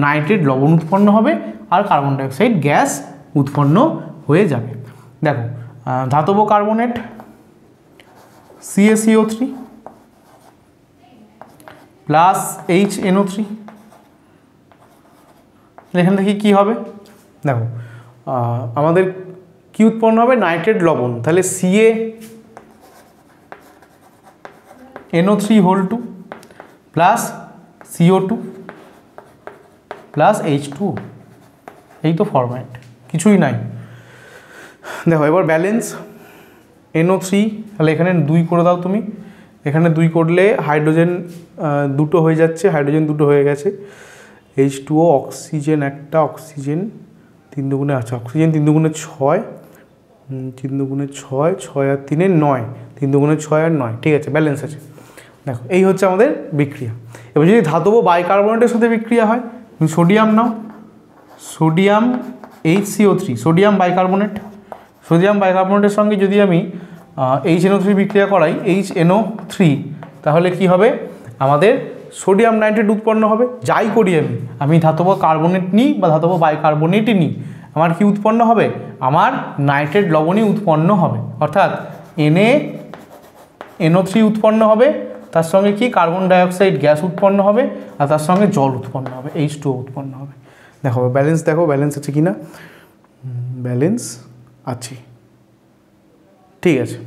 নাইট্রেট লবণ উৎপন্ন হবে আর কার্বন ডাইঅক্সাইড গ্যাস উৎপন্ন হয়ে যাবে। দেখো ধাতব কার্বনেট CaCO3 প্লাস HNO3 এখান থেকে কী হবে দেখো, আমাদের কি উৎপন্ন হবে, নাইট্রেট লবণ। তাহলে CaNO3 plus CO2 plus H2, এই তো ফরম্যাট, কিছুই নাই। দেখো এবার ব্যালেন্স NO3, তাহলে এখানে 2 করে দাও তুমি, এখানে 2 করলে হাইড্রোজেন 2 হয়ে যাচ্ছে, হাইড্রোজেন 2 হয়ে গেছে। H2O, অক্সিজেন 1, অক্সিজেন 3 দুগুণে, আচ্ছা অক্সিজেন 3 দুগুণে 6, 3 দুগুণে 6, 6 আর 3 9, 3 দুগুণে 6 আর 9, ঠিক আছে, ব্যালেন্স আছে। দেখো এই হচ্ছে আমাদের বিক্রিয়া। এবার যদি ধাতব বাইকার্বনেটের সাথে বিক্রিয়া হয়, তুমি সোডিয়াম নাও, sodium HCO3, sodium bicarbonate, sodium বাইকার্বনেটের সঙ্গে যদি আমি HNO3 বিক্রিয়া করাই, HNO3, তাহলে কি হবে, আমাদের সোডিয়াম নাইট্রেট উৎপন্ন হবে। যাই করি আমি ধাতব কার্বনেট নিই বা ধাতব বাইকার্বনেটই নিই, আমার কি উৎপন্ন হবে, আমার নাইট্রেট লবণই উৎপন্ন হবে, অর্থাৎ NaNO3 উৎপন্ন হবে, তার সঙ্গে কি কার্বন ডাইঅক্সাইড গ্যাস উৎপন্ন হবে, আর তার সঙ্গে জল উৎপন্ন হবে, H2O উৎপন্ন হবে। দেখো ব্যালেন্স, দেখো ব্যালেন্স আছে কি না, ব্যালেন্স আছে, ঠিক আছে।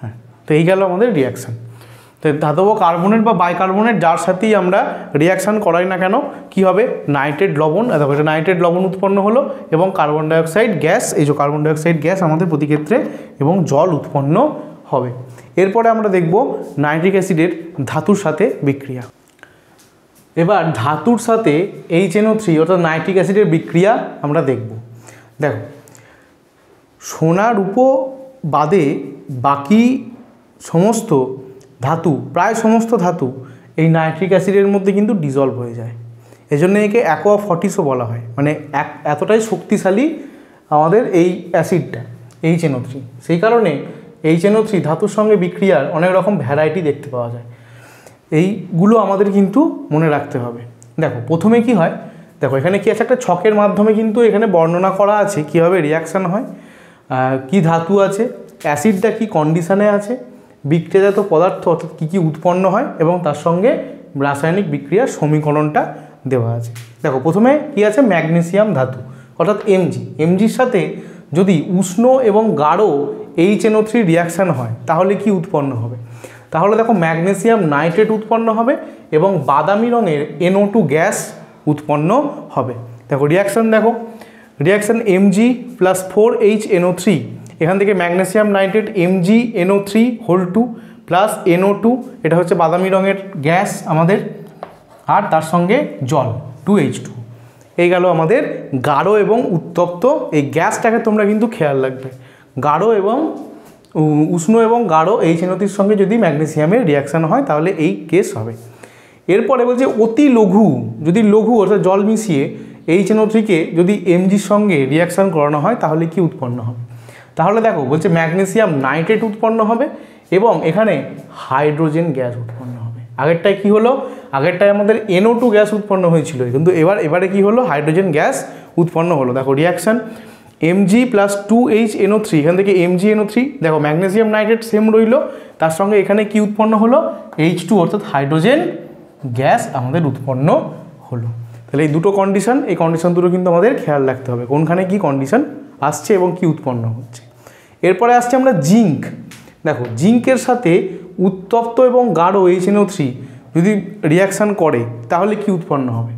হ্যাঁ, তো এই গেল আমাদের রিয়াকশান। তো ধাতব কার্বনেট বা বাইকার্বনেট যার সাথেই আমরা রিয়াকশান করাই না কেন, কি হবে, নাইট্রেট লবণ, দেখো এটা নাইট্রেট লবণ উৎপন্ন হলো এবং কার্বন ডাইঅক্সাইড গ্যাস, এই যে কার্বন ডাইঅক্সাইড গ্যাস আমাদের প্রতি ক্ষেত্রে, এবং জল উৎপন্ন হবে। এরপরে আমরা দেখব নাইট্রিক অ্যাসিডের ধাতুর সাথে বিক্রিয়া। এবার ধাতুর সাথে HNO3 অর্থাৎ নাইট্রিক অ্যাসিডের বিক্রিয়া আমরা দেখব। দেখো সোনা রূপো বাদে বাকি সমস্ত ধাতু, প্রায় সমস্ত ধাতু এই নাইট্রিক অ্যাসিডের মধ্যে কিন্তু ডিজলভ হয়ে যায়। এজন্য একে অ্যাকোয়া ফর্টিসও বলা হয়, মানে এতটাই শক্তিশালী আমাদের এই অ্যাসিডটা HNO3। সেই কারণে HNO3 ধাতুর সঙ্গে বিক্রিয়ার অনেক রকম ভ্যারাইটি দেখতে পাওয়া যায়, এইগুলো আমাদের কিন্তু মনে রাখতে হবে। দেখো প্রথমে কি হয়, দেখো এখানে কি আছে, একটা ছকের মাধ্যমে কিন্তু এখানে বর্ণনা করা আছে কীভাবে রিয়াকশান হয়, কি ধাতু আছে, অ্যাসিডটা কি কন্ডিশানে আছে, বিক্রিয়াজাত পদার্থ অর্থাৎ কী কী উৎপন্ন হয়, এবং তার সঙ্গে রাসায়নিক বিক্রিয়ার সমীকরণটা দেওয়া আছে। দেখো প্রথমে কি আছে, ম্যাগনেসিয়াম ধাতু অর্থাৎ Mgর সাথে যদি উষ্ণ এবং গাঢ় HNO3 রিয়াকশান হয় তাহলে কি উৎপন্ন হবে, তাহলে দেখো ম্যাগনেসিয়াম নাইট্রেট উৎপন্ন হবে এবং বাদামি রঙের NO2 গ্যাস উৎপন্ন হবে। দেখো রিয়াকশান, দেখো রিয়াকশান Mg+4HNO3, এখান থেকে magnesium nitrate MgNO3(2) plus NO2, এটা হচ্ছে বাদামি রঙের গ্যাস আমাদের, আর তার সঙ্গে জল 2H2। এই গেল আমাদের গাঢ় এবং উত্তপ্ত, এই গ্যাসটাকে তোমরা কিন্তু খেয়াল রাখবে, গাঢ় এবং উষ্ণ এবং গাঢ় HNO3 সঙ্গে যদি ম্যাগনেসিয়ামের রিয়াকশান হয় তাহলে এই কেস হবে। এরপরে বলছে অতি লঘু, যদি লঘু অর্থাৎ জল মিশিয়ে HNO3কে যদি Mgর সঙ্গে রিয়াকশান করানো হয় তাহলে কি উৎপন্ন হবে, তাহলে দেখো বলছে ম্যাগনেসিয়াম নাইট্রেট উৎপন্ন হবে এবং এখানে হাইড্রোজেন গ্যাস উৎপন্ন হবে। আগেরটায় কি হলো, আগেরটায় আমাদের NO2 গ্যাস উৎপন্ন হয়েছিল, কিন্তু এবারে কি হলো, হাইড্রোজেন গ্যাস উৎপন্ন হলো। দেখো রিয়াকশান Mg+2HNO3, এখান থেকে MgNO3, দেখো ম্যাগনেসিয়াম নাইট্রেট সেম রইল, তার সঙ্গে এখানে কি উৎপন্ন হলো, H2 অর্থাৎ হাইড্রোজেন গ্যাস আমাদের উৎপন্ন হলো। তাহলে এই দুটো কন্ডিশন, এই কন্ডিশন দুটো কিন্তু আমাদের খেয়াল রাখতে হবে, কোনখানে কি কন্ডিশন আসছে এবং কি উৎপন্ন হচ্ছে। এরপরে আসছে আমরা জিঙ্ক। দেখো জিঙ্কের সাথে উত্তপ্ত এবং গাঢ় HNO3 যদি রিয়াকশান করে তাহলে কি উৎপন্ন হবে,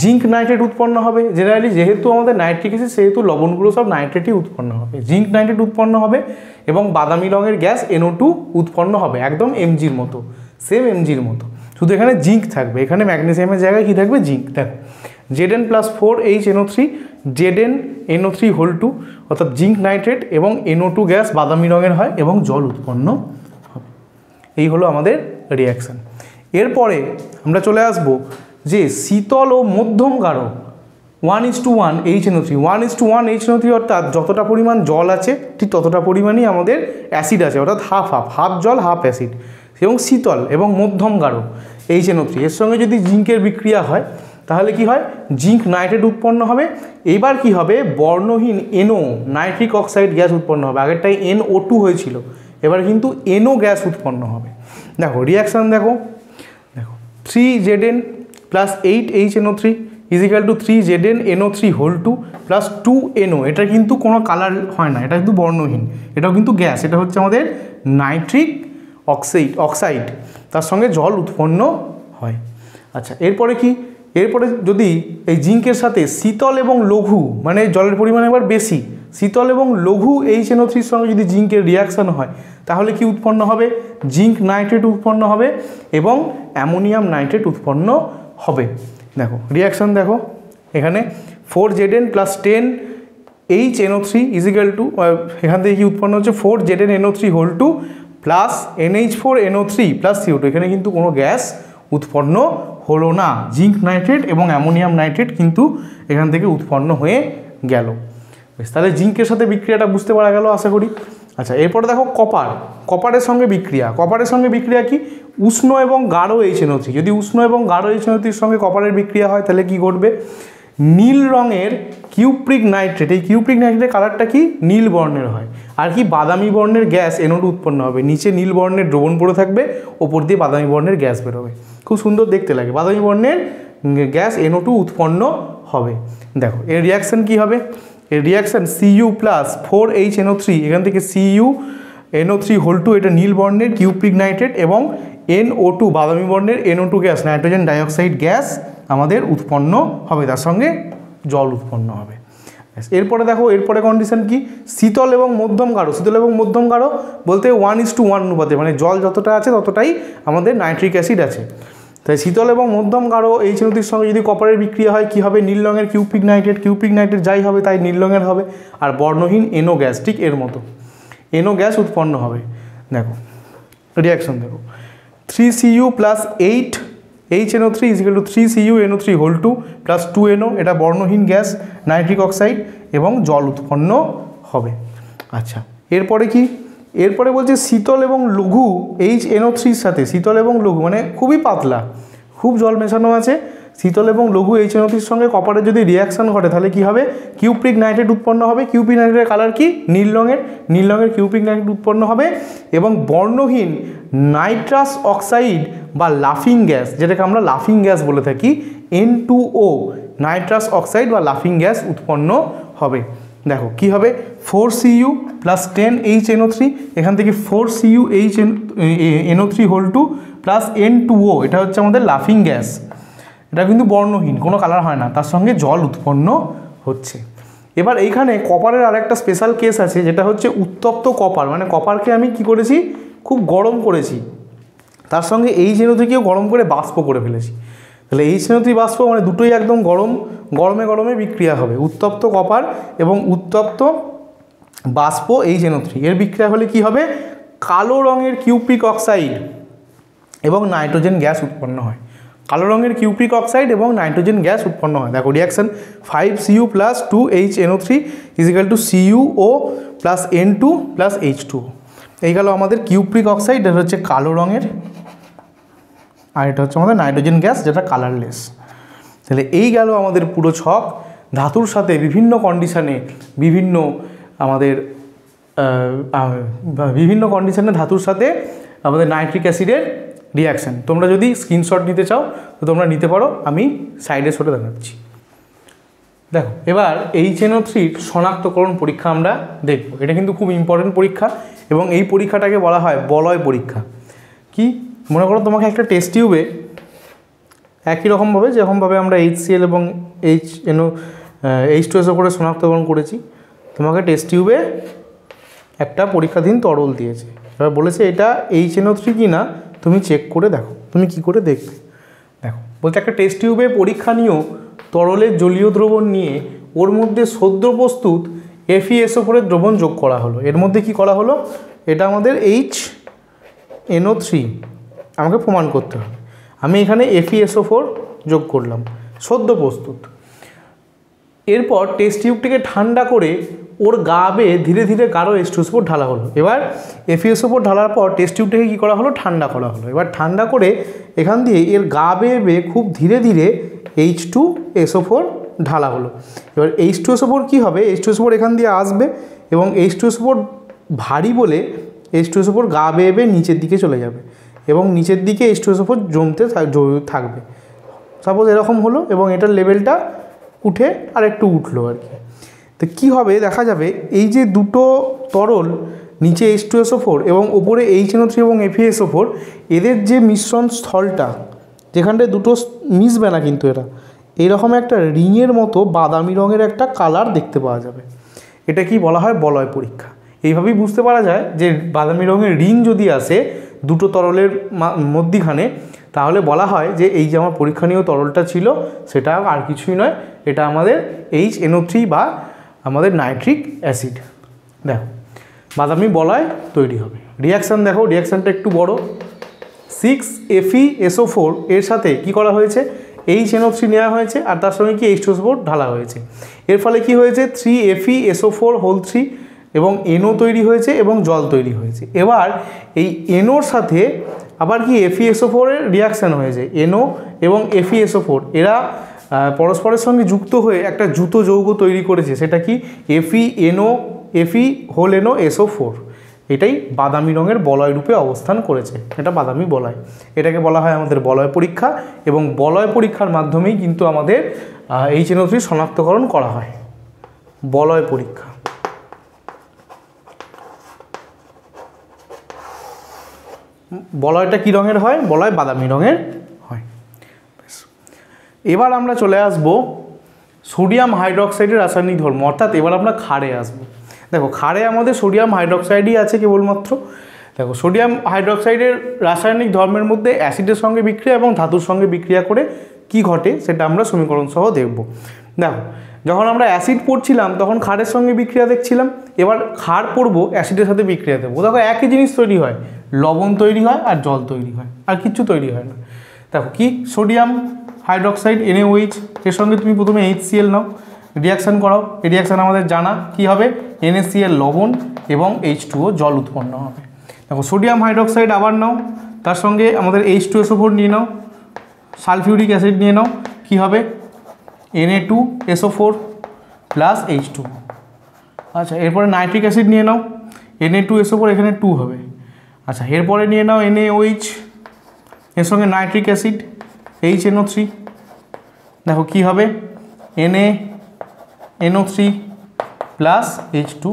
জিঙ্ক নাইট্রেট উৎপন্ন হবে। জেনারেলি যেহেতু আমাদের নাইট্রিক অ্যাসিড সেহেতু লবণগুলো সব নাইট্রেটই উৎপন্ন হবে, জিঙ্ক নাইট্রেট উৎপন্ন হবে এবং বাদামি রঙের গ্যাস NO2 উৎপন্ন হবে, একদম Mgর মতো, সেম Mgর মতো, শুধু এখানে জিঙ্ক থাকবে, এখানে ম্যাগনেসিয়ামের জায়গায় কী থাকবে, জিঙ্ক। দেখো Zn+4HNO3, ZnNO3(2) অর্থাৎ জিঙ্ক নাইট্রেট এবং NO2 গ্যাস বাদামি রঙের হয় এবং জল উৎপন্ন হবে। এই হলো আমাদের রিয়াকশান। এরপরে আমরা চলে আসব যে শীতল ও মধ্যম গাঢ় 1:1 HNO3, 1:1 HNO3 অর্থাৎ যতটা পরিমাণ জল আছে ঠিক ততটা পরিমাণই আমাদের অ্যাসিড আছে, অর্থাৎ হাফ জল হাফ অ্যাসিড, এবং শীতল এবং মধ্যম গাঢ় HNO3 এর সঙ্গে যদি জিঙ্কের বিক্রিয়া হয় তাহলে কি হয়, জিঙ্ক নাইট্রেট উৎপন্ন হবে। এবার কি হবে, বর্ণহীন NO নাইট্রিক অক্সাইড গ্যাস উৎপন্ন হবে, আগেরটাই NO2 হয়েছিল, এবার কিন্তু NO গ্যাস উৎপন্ন হবে। দেখো রিয়াকশান, দেখো 3Zn plus 8HNO3 equal to 3ZnNO3 whole 2 plus 2NO। এটা কিন্তু কোনো কালার হয় না, এটা কিন্তু বর্ণহীন, এটাও কিন্তু গ্যাস, এটা হচ্ছে আমাদের নাইট্রিক অক্সাইড, তার সঙ্গে জল উৎপন্ন হয়। আচ্ছা, এরপরে কি, এরপরে যদি এই জিঙ্কের সাথে শীতল এবং লঘু, মানে জলের পরিমাণ একবার বেশি, শীতল এবং লঘু HNO3 সঙ্গে যদি জিঙ্কের রিয়াকশান হয় তাহলে কি উৎপন্ন হবে? জিঙ্ক নাইট্রেট উৎপন্ন হবে এবং অ্যামোনিয়াম নাইট্রেট উৎপন্ন হবে। দেখো রিয়াকশান দেখো এখানে 4Zn plus 10HNO3 is equal two, এখান থেকে কি উৎপন্ন হচ্ছে 4ZnNO3 whole 2 plus NH4NO3 plus CO2। এখানে কিন্তু কোনো গ্যাস উৎপন্ন হলো না, জিঙ্ক নাইট্রেট এবং অ্যামোনিয়াম নাইট্রেট কিন্তু এখান থেকে উৎপন্ন হয়ে গেল। বেশ, তাহলে জিঙ্কের সাথে বিক্রিয়াটা বুঝতে পারা গেল আশা করি। আচ্ছা, এরপরে দেখো কপারের সঙ্গে বিক্রিয়া। কপারের সঙ্গে বিক্রিয়া কি? উষ্ণ এবং গাঢ় HNO3। যদি উষ্ণ এবং গাঢ় HNO3 সঙ্গে কপারের বিক্রিয়া হয় তাহলে কি ঘটবে? নীল রঙের কিউপ্রিক নাইট্রেট, এই কিউপ্রিক নাইট্রেটের কালারটা কি? নীল বর্ণের হয়। আর কি? বাদামি বর্ণের গ্যাস NO2 উৎপন্ন হবে। নিচে নীল বর্ণের দ্রবণ পড়ে থাকবে, ওপর দিয়ে বাদামি বর্ণের গ্যাস বেরোবে, খুব সুন্দর দেখতে লাগে। বাদামি বর্ণের গ্যাস NO2 উৎপন্ন হবে। দেখো এর রিয়াকশান কি হবে? এর রিয়াকশান Cu প্লাস 4HNO3, এখান থেকে CuNO3 হোল 2, এটা নীল বর্ণের কিউপ্রিক নাইট্রেট, এবং NO2 বাদামি বর্ণের NO2 gas, nitrogen dioxide gas আমাদের উৎপন্ন হবে, তার সঙ্গে জল উৎপন্ন হবে। এরপরে দেখো, এরপরে কন্ডিশন কি? শীতল এবং মধ্যম গাঢ়। শীতল এবং মধ্যম গাঢ় বলতে 1:1 অনুপাতে, মানে জল যতটা আছে ততটাই আমাদের নাইট্রিক অ্যাসিড আছে। তাই শীতল এবং মধ্যম গাঢ় HNO3 সঙ্গে যদি কপারের বিক্রিয়া হয় কি হবে? নীল রঙের কিউপ্রিক নাইট্রেট যাই হবে তাই নীল রঙের হবে, আর বর্ণহীন NO গ্যাস, ঠিক এর মতো NO গ্যাস উৎপন্ন হবে। দেখো রিয়াকশন দেখো, 3Cu plus 8HNO3 equal to 3CuNO3 whole 2 plus 2NO, এটা বর্ণহীন গ্যাস নাইট্রিক অক্সাইড, এবং জল উৎপন্ন হবে। আচ্ছা, এরপরে কি? এরপরে বলছে শীতল এবং লঘু HNO3 সাথে, শীতল এবং লঘু মানে খুবই পাতলা, খুব জল মেশানো আছে, শীতল এবং লঘু HNO3 সঙ্গে কপারের যদি রিয়াকশান ঘটে তাহলে কি হবে? কিউপ্রিক নাইট্রেট উৎপন্ন হবে। কিউপ্রিক নাইট্রেটের কালার কি? নীল রঙের কিউপ্রিক নাইট্রেট উৎপন্ন হবে, এবং বর্ণহীন নাইট্রাস অক্সাইড বা লাফিং গ্যাস, যেটাকে আমরা লাফিং গ্যাস বলে থাকি, N2O, নাইট্রাস অক্সাইড বা লাফিং গ্যাস উৎপন্ন হবে। দেখো কি হবে? 4Cu প্লাস 10HNO3, এখান থেকে 4CuNO3 হোল 2 প্লাস N2O, এটা হচ্ছে আমাদের লাফিং গ্যাস, এটা কিন্তু বর্ণহীন, কোনো কালার হয় না, তার সঙ্গে জল উৎপন্ন হচ্ছে। এবার এইখানে কপারের আরেকটা স্পেশাল কেস আছে, যেটা হচ্ছে উত্তপ্ত কপার, মানে কপারকে আমি কি করেছি? খুব গরম করেছি, তার সঙ্গে HNO3কেও গরম করে বাষ্প করে ফেলেছি। তাহলে HNO3 বাষ্প মানে দুটোই একদম গরমে বিক্রিয়া হবে। উত্তপ্ত কপার এবং উত্তপ্ত বাষ্প HNO3 এর বিক্রিয়া হলে কি হবে? কালো রঙের কিউপ্রিক অক্সাইড এবং নাইট্রোজেন গ্যাস উৎপন্ন হয়। কালো রঙের কিউপ্রিক অক্সাইড এবং নাইট্রোজেন গ্যাস উৎপন্ন হয়। দেখো reaction 5Cu plus 2HNO3 equal to CuO plus N2 plus H2। এই গেল আমাদের কিউপ্রিক অক্সাইড, এটা হচ্ছে কালো রঙের, আর এটা হচ্ছে আমাদের নাইট্রোজেন গ্যাস, যেটা কালারলেস। তাহলে এই গেল আমাদের পুরো ছক। ধাতুর সাথে বিভিন্ন কন্ডিশানে ধাতুর সাথে আমাদের নাইট্রিক অ্যাসিডের রিয়াকশান। তোমরা যদি স্ক্রিনশট নিতে চাও তো তোমরা নিতে পারো, আমি সাইডে সরে দেখাচ্ছি। দেখো এবার HNO3 শনাক্তকরণ পরীক্ষা আমরা দেখব। এটা কিন্তু খুব ইম্পর্টেন্ট পরীক্ষা, এবং এই পরীক্ষাটাকে বলা হয় বলয় পরীক্ষা। কি মনে করো, তোমাকে একটা টেস্ট টিউবে একই রকমভাবে যেরকমভাবে আমরা HCl এবং H2SO করে শনাক্তকরণ করেছি, তোমাকে টেস্ট টিউবে একটা পরীক্ষাধীন তরল দিয়েছে, এবার বলেছে এটা HNO3 কি না তুমি চেক করে দেখো। তুমি কি করে দেখবে? দেখো বলতে একটা টেস্ট টিউবে পরীক্ষা নিয়েও তরলের জলীয় দ্রবণ নিয়ে ওর মধ্যে সদ্য প্রস্তুত FeSO4 দ্রবণ যোগ করা হলো। এর মধ্যে কি করা হলো? এটা আমাদের HNO3 আমাকে প্রমাণ করতে হবে। আমি এখানে FeSO4 যোগ করলাম, সদ্য প্রস্তুত। এরপর টেস্ট টিউবটিকে ঠান্ডা করে ওর গা বেয়ে ধীরে ধীরে গাঢ় H2SO4 ঢালা হলো। এবার FeSO4 ঢালার পর টেস্ট টিউবটিকে কী করা হলো? ঠান্ডা করা হলো। এবার ঠান্ডা করে এখান দিয়ে এর গা বেয়ে খুব ধীরে ধীরে H2SO4 ঢালা হলো। এবার H2SO4 কী হবে? H2SO4 এখান দিয়ে আসবে, এবং H2SO4 ভারী বলে H2SO4 গা বেয়ে নিচের দিকে চলে যাবে, এবং নিচের দিকে H2SO4 জমতে থাকবে। সাপোজ এরকম হলো এবং এটার লেভেলটা উঠে আর একটু উঠলো আর কি। তো কী হবে দেখা যাবে এই যে দুটো তরল নিচে H2SO4 এবং ওপরে HNO3 এবং FeSO4 এদের যে মিশ্রণ স্থলটা যেখানটায় দুটো মিশবে না কিন্তু এরা এইরকম একটা রিংয়ের মতো বাদামি রঙের একটা কালার দেখতে পাওয়া যাবে। এটা কি বলা হয় বলয় পরীক্ষা। এইভাবেই বুঝতে পারা যায় যে বাদামি রঙের রিং যদি আসে দুটো তরলের মধ্যিখানে তাহলে বলা হয় যে এই যে আমার পরীক্ষণীয় তরলটা ছিল সেটা আর কিছুই নয়, এটা আমাদের HNO3 বা আমাদের নাইট্রিক অ্যাসিড। দেখো বাদামি বলয় তৈরি হবে। রিয়াকশান দেখো, রিয়াকশানটা একটু বড়। 6FeSO4 এর সাথে কি করা হয়েছে, HNO3 নেওয়া হয়েছে আর তার সঙ্গে কি H2SO4 ঢালা হয়েছে। এর ফলে কি হয়েছে 3FeSO4 এবং NO তৈরি হয়েছে এবং জল তৈরি হয়েছে। এবার এই NOর সাথে আবার কি FeSO4 এর রিয়াকশান হয়েছে। NO এবং FeSO4 এরা পরস্পরের সঙ্গে যুক্ত হয়ে একটা যুত যৌগ তৈরি করেছে, সেটা কি FeNO এটাই বাদামি রঙের বলয় রূপে অবস্থান করেছে, এটা বাদামি বলয়। এটাকে বলা হয় আমাদের বলয় পরীক্ষা এবং বলয় পরীক্ষার মাধ্যমেই কিন্তু আমাদের HNO3 শনাক্তকরণ করা হয়। বলয় পরীক্ষা। বলয়টা কী রঙের হয়, বলয় বাদামি রঙের হয়। এবার আমরা চলে আসব সোডিয়াম হাইড্রোক্সাইডের রাসায়নিক ধর্ম, অর্থাৎ এবার আমরা ক্ষারে আসব। দেখো ক্ষারে আমাদের সোডিয়াম হাইড্রোক্সাইডই আছে কেবলমাত্র। দেখো সোডিয়াম হাইড্রোক্সাইডের রাসায়নিক ধর্মের মধ্যে অ্যাসিডের সঙ্গে বিক্রিয়া এবং ধাতুর সঙ্গে বিক্রিয়া করে কি ঘটে সেটা আমরা সমীকরণ সহ দেখব। দেখো যখন আমরা অ্যাসিড পড়ছিলাম তখন ক্ষারের সঙ্গে বিক্রিয়া দেখছিলাম, এবার ক্ষার পড়বো অ্যাসিডের সাথে বিক্রিয়া দেবো। দেখো একই জিনিস তৈরি হয়, লবণ তৈরি হয় আর জল তৈরি হয়, আর কিচ্ছু তৈরি হয় না। দেখো কি সোডিয়াম হাইড্রোক্সাইড NaOH, এর সঙ্গে তুমি প্রথমে HCl নাও, রিয়াকশান করাও। এই রিয়াকশান আমাদের জানা কি হবে, NaCl লবণ এবং H2O জল উৎপন্ন হবে। দেখো সোডিয়াম হাইড্রোক্সাইড আবার নাও, তার সঙ্গে আমাদের H2SO4 নিয়ে নাও, সালফিউরিক অ্যাসিড নিয়ে নাও, কি হবে Na2SO4 প্লাস H2। আচ্ছা এরপরে নাইট্রিক অ্যাসিড নিয়ে নাও, Na2SO4 এখানে 2 হবে। আচ্ছা এরপরে নিয়ে নাও NaOH, এর সঙ্গে নাইট্রিক অ্যাসিড HNO3, দেখো কি হবে NaNO3 প্লাস H2।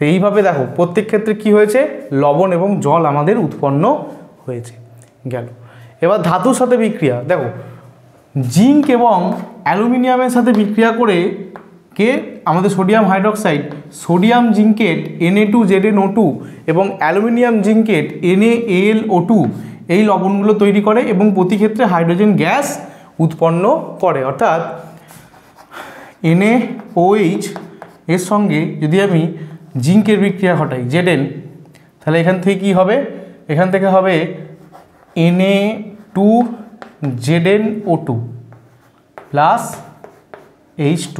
এইভাবে দেখো প্রত্যেক ক্ষেত্রে কি হয়েছে, লবণ এবং জল আমাদের উৎপন্ন হয়েছে গেল। এবার ধাতুর সাথে বিক্রিয়া, দেখো জিঙ্ক এবং অ্যালুমিনিয়ামের সাথে বিক্রিয়া করে কে আমাদের সোডিয়াম হাইড্রোক্সাইড সোডিয়াম জিঙ্কেট Na2ZnO2 এবং অ্যালুমিনিয়াম জিঙ্কেট NaAlO2 এই লবণগুলো তৈরি করে এবং প্রতি ক্ষেত্রে হাইড্রোজেন গ্যাস উৎপন্ন করে। অর্থাৎ NaOH এর সঙ্গে যদি আমি জিঙ্কের বিক্রিয়া ঘটাই Zn, তাহলে এখান থেকে কি হবে, এখান থেকে হবে Na2ZnO2 প্লাস H2,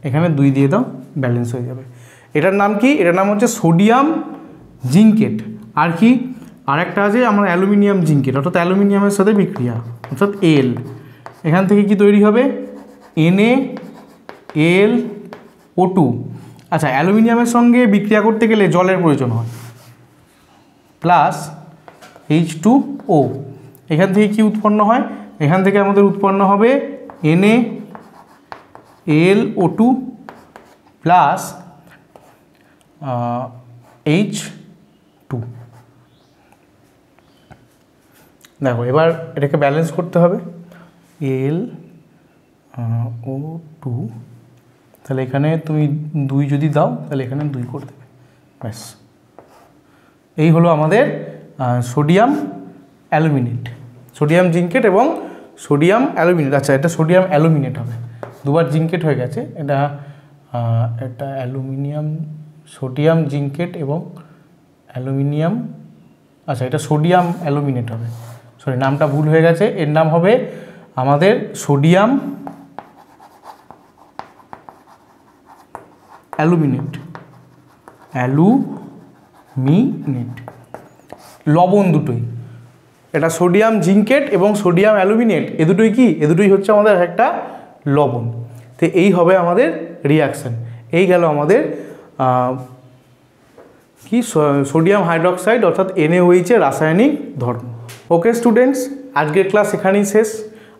এখানে 2 দিয়ে দাও ব্যালেন্স হয়ে যাবে। এটার নাম কি, এটার নাম হচ্ছে সোডিয়াম জিঙ্কেট। আর কি আরেকটা আছে আমরা অ্যালুমিনিয়াম জিঙ্কেট, অর্থাৎ অ্যালুমিনিয়ামের সাথে বিক্রিয়া অর্থাৎ Al, এখান থেকে কি তৈরি হবে NaAlO2। আচ্ছা অ্যালুমিনিয়ামের সঙ্গে বিক্রিয়া করতে গেলে জলের প্রয়োজন হয়, প্লাস H2O, এখান থেকে কি উৎপন্ন হয়, এখান থেকে আমাদের উৎপন্ন হবে NaAlO2 প্লাস H2। দেখো এবার এটাকে ব্যালেন্স করতে হবে, Al O2, তাহলে এখানে তুমি 2 যদি দাও তাহলে এখানে 2 করে দেবে, ব্যাস। এই হলো আমাদের সোডিয়াম অ্যালুমিনেট, সোডিয়াম জিঙ্কেট এবং সোডিয়াম অ্যালুমিনেট। আচ্ছা এটা সোডিয়াম অ্যালুমিনেট হবে, দুবার জিঙ্কেট হয়ে গেছে, এটা অ্যালুমিনিয়াম সোডিয়াম জিঙ্কেট এবং অ্যালুমিনিয়াম। আচ্ছা এটা সোডিয়াম অ্যালুমিনেট হবে, সরি নামটা ভুল হয়ে গেছে, এর নাম হবে আমাদের সোডিয়াম অ্যালুমিনেট, লবণ দুটোই, এটা সোডিয়াম জিঙ্কেট এবং সোডিয়াম অ্যালুমিনেট, এ দুটোই কি, এ দুটোই হচ্ছে আমাদের একটা লবণ। তো এই হবে আমাদের রিয়াকশান। এই গেল আমাদের কি সোডিয়াম হাইড্রোক্সাইড অর্থাৎ NaOH এর রাসায়নিক ধর্ম। ওকে স্টুডেন্টস, আজকের ক্লাস এখানেই শেষ।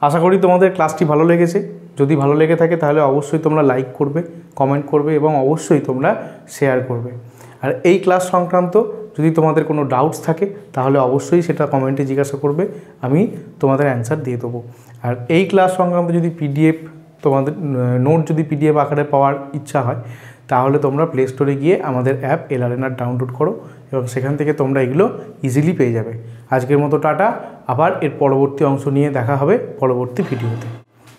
আশা করি তোমাদের ক্লাসটি ভালো লেগেছে। যদি ভালো লেগে থাকে তাহলে অবশ্যই তোমরা লাইক করবে, কমেন্ট করবে এবং অবশ্যই তোমরা শেয়ার করবে। আর এই ক্লাস সংক্রান্ত যদি তোমাদের কোনো ডাউটস থাকে তাহলে অবশ্যই সেটা কমেন্টে জিজ্ঞাসা করবে, আমি তোমাদের অ্যান্সার দিয়ে দেবো। আর এই ক্লাস সংক্রান্ত যদি পিডিএফ তোমাদের নোট যদি পিডিএফ আকারে পাওয়ার ইচ্ছা হয় তাহলে তোমরা প্লে স্টোরে গিয়ে আমাদের অ্যাপ এলআরএনআর ডাউনলোড করো এবং সেখান থেকে তোমরা এগুলো ইজিলি পেয়ে যাবে। আজকের মতো টাটা, আবার এর পরবর্তী অংশ নিয়ে দেখা হবে পরবর্তী ভিডিওতে।